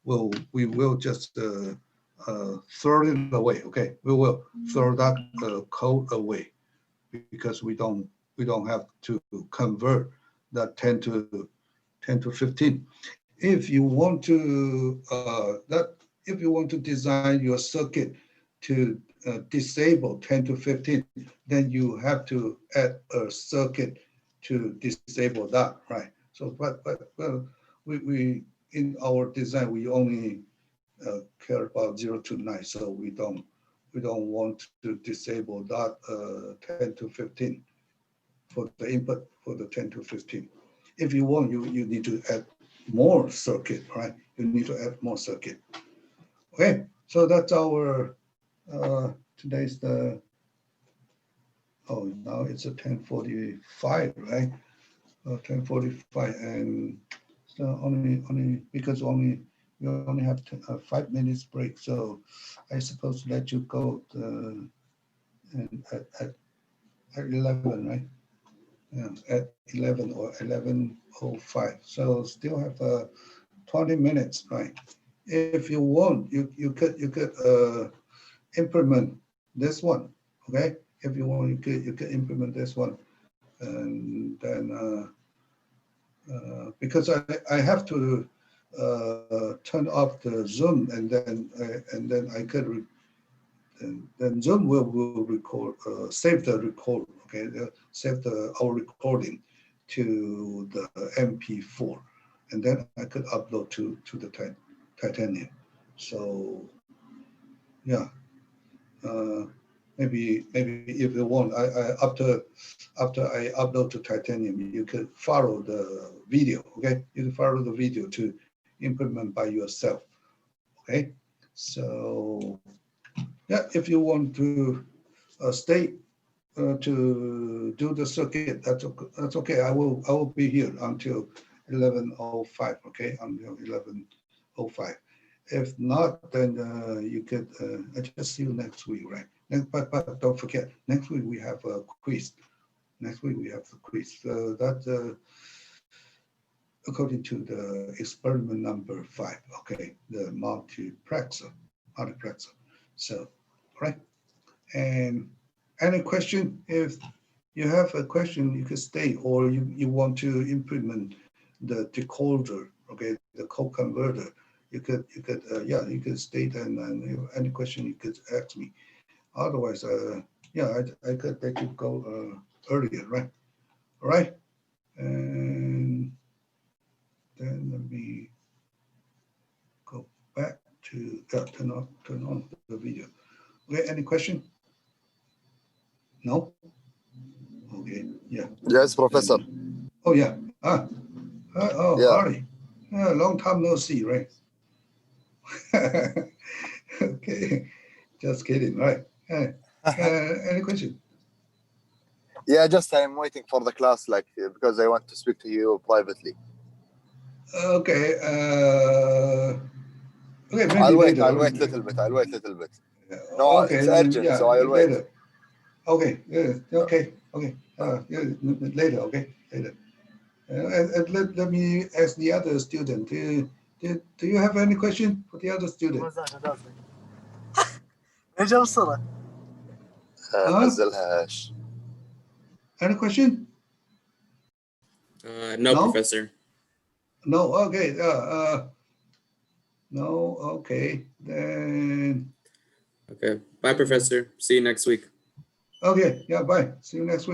will just throw it away. Okay, we will throw that code away, because we don't have to convert that 10 to 15. If you want to design your circuit to disable 10 to 15, then you have to add a circuit to disable that, right? So, but we in our design, we only care about 0 to 9, so we don't want to disable that 10 to 15 for the input for the 10 to 15. If you want, you need to add more circuit, right? You need to add more circuit. Okay, so that's our today's the, oh, now it's a 10:45, right? 10:45, and so only because we only have 5 minutes break, so I suppose to let you go at 11, right? Yeah, at 11 or 11:05. So still have 20 minutes, right? If you want, you could implement this one, okay? If you want, you could implement this one, and then because I have to turn off the Zoom, and then I could and then Zoom will record, save the record, okay? Save our recording to the MP4, and then I could upload to the Titanium. So yeah, maybe if you want, after I upload to Titanium, you could follow the video, okay? You can follow the video to implement by yourself, okay? So yeah, if you want to stay to do the circuit, that's okay. I will be here until 11:05. Okay, until 11:05. If not, then you could. I just see you next week, right? But don't forget, next week we have a quiz. Next week we have the quiz. That according to the experiment number 5. Okay, the multiplexer. So, all right. And any question? If you have a question, you could state, or you want to implement the decoder, okay, the code converter. You could state, and any question you could ask me. Otherwise, yeah, I could let you go earlier, right? All right, and then let me go back to turn on the video. Okay, any question? No. Okay, yeah. Yes, Professor. Oh yeah. Oh, Yeah. Ari. Long time no see, right? Okay, just kidding, right? Any question? Yeah, just I'm waiting for the class, like, because I want to speak to you privately. Okay. Okay, maybe I'll wait. later. I'll wait a little bit. No, Okay, it's urgent, yeah, so I'll wait. later. Okay, yeah, okay. Yeah, later, okay, later. And let me ask the other student. Do you have any question for the other student? نزلهاش. Any question? No, No? Professor. No, okay. No, okay, then, Okay. Bye, Professor. See you next week. okay, yeah, bye. See you next week.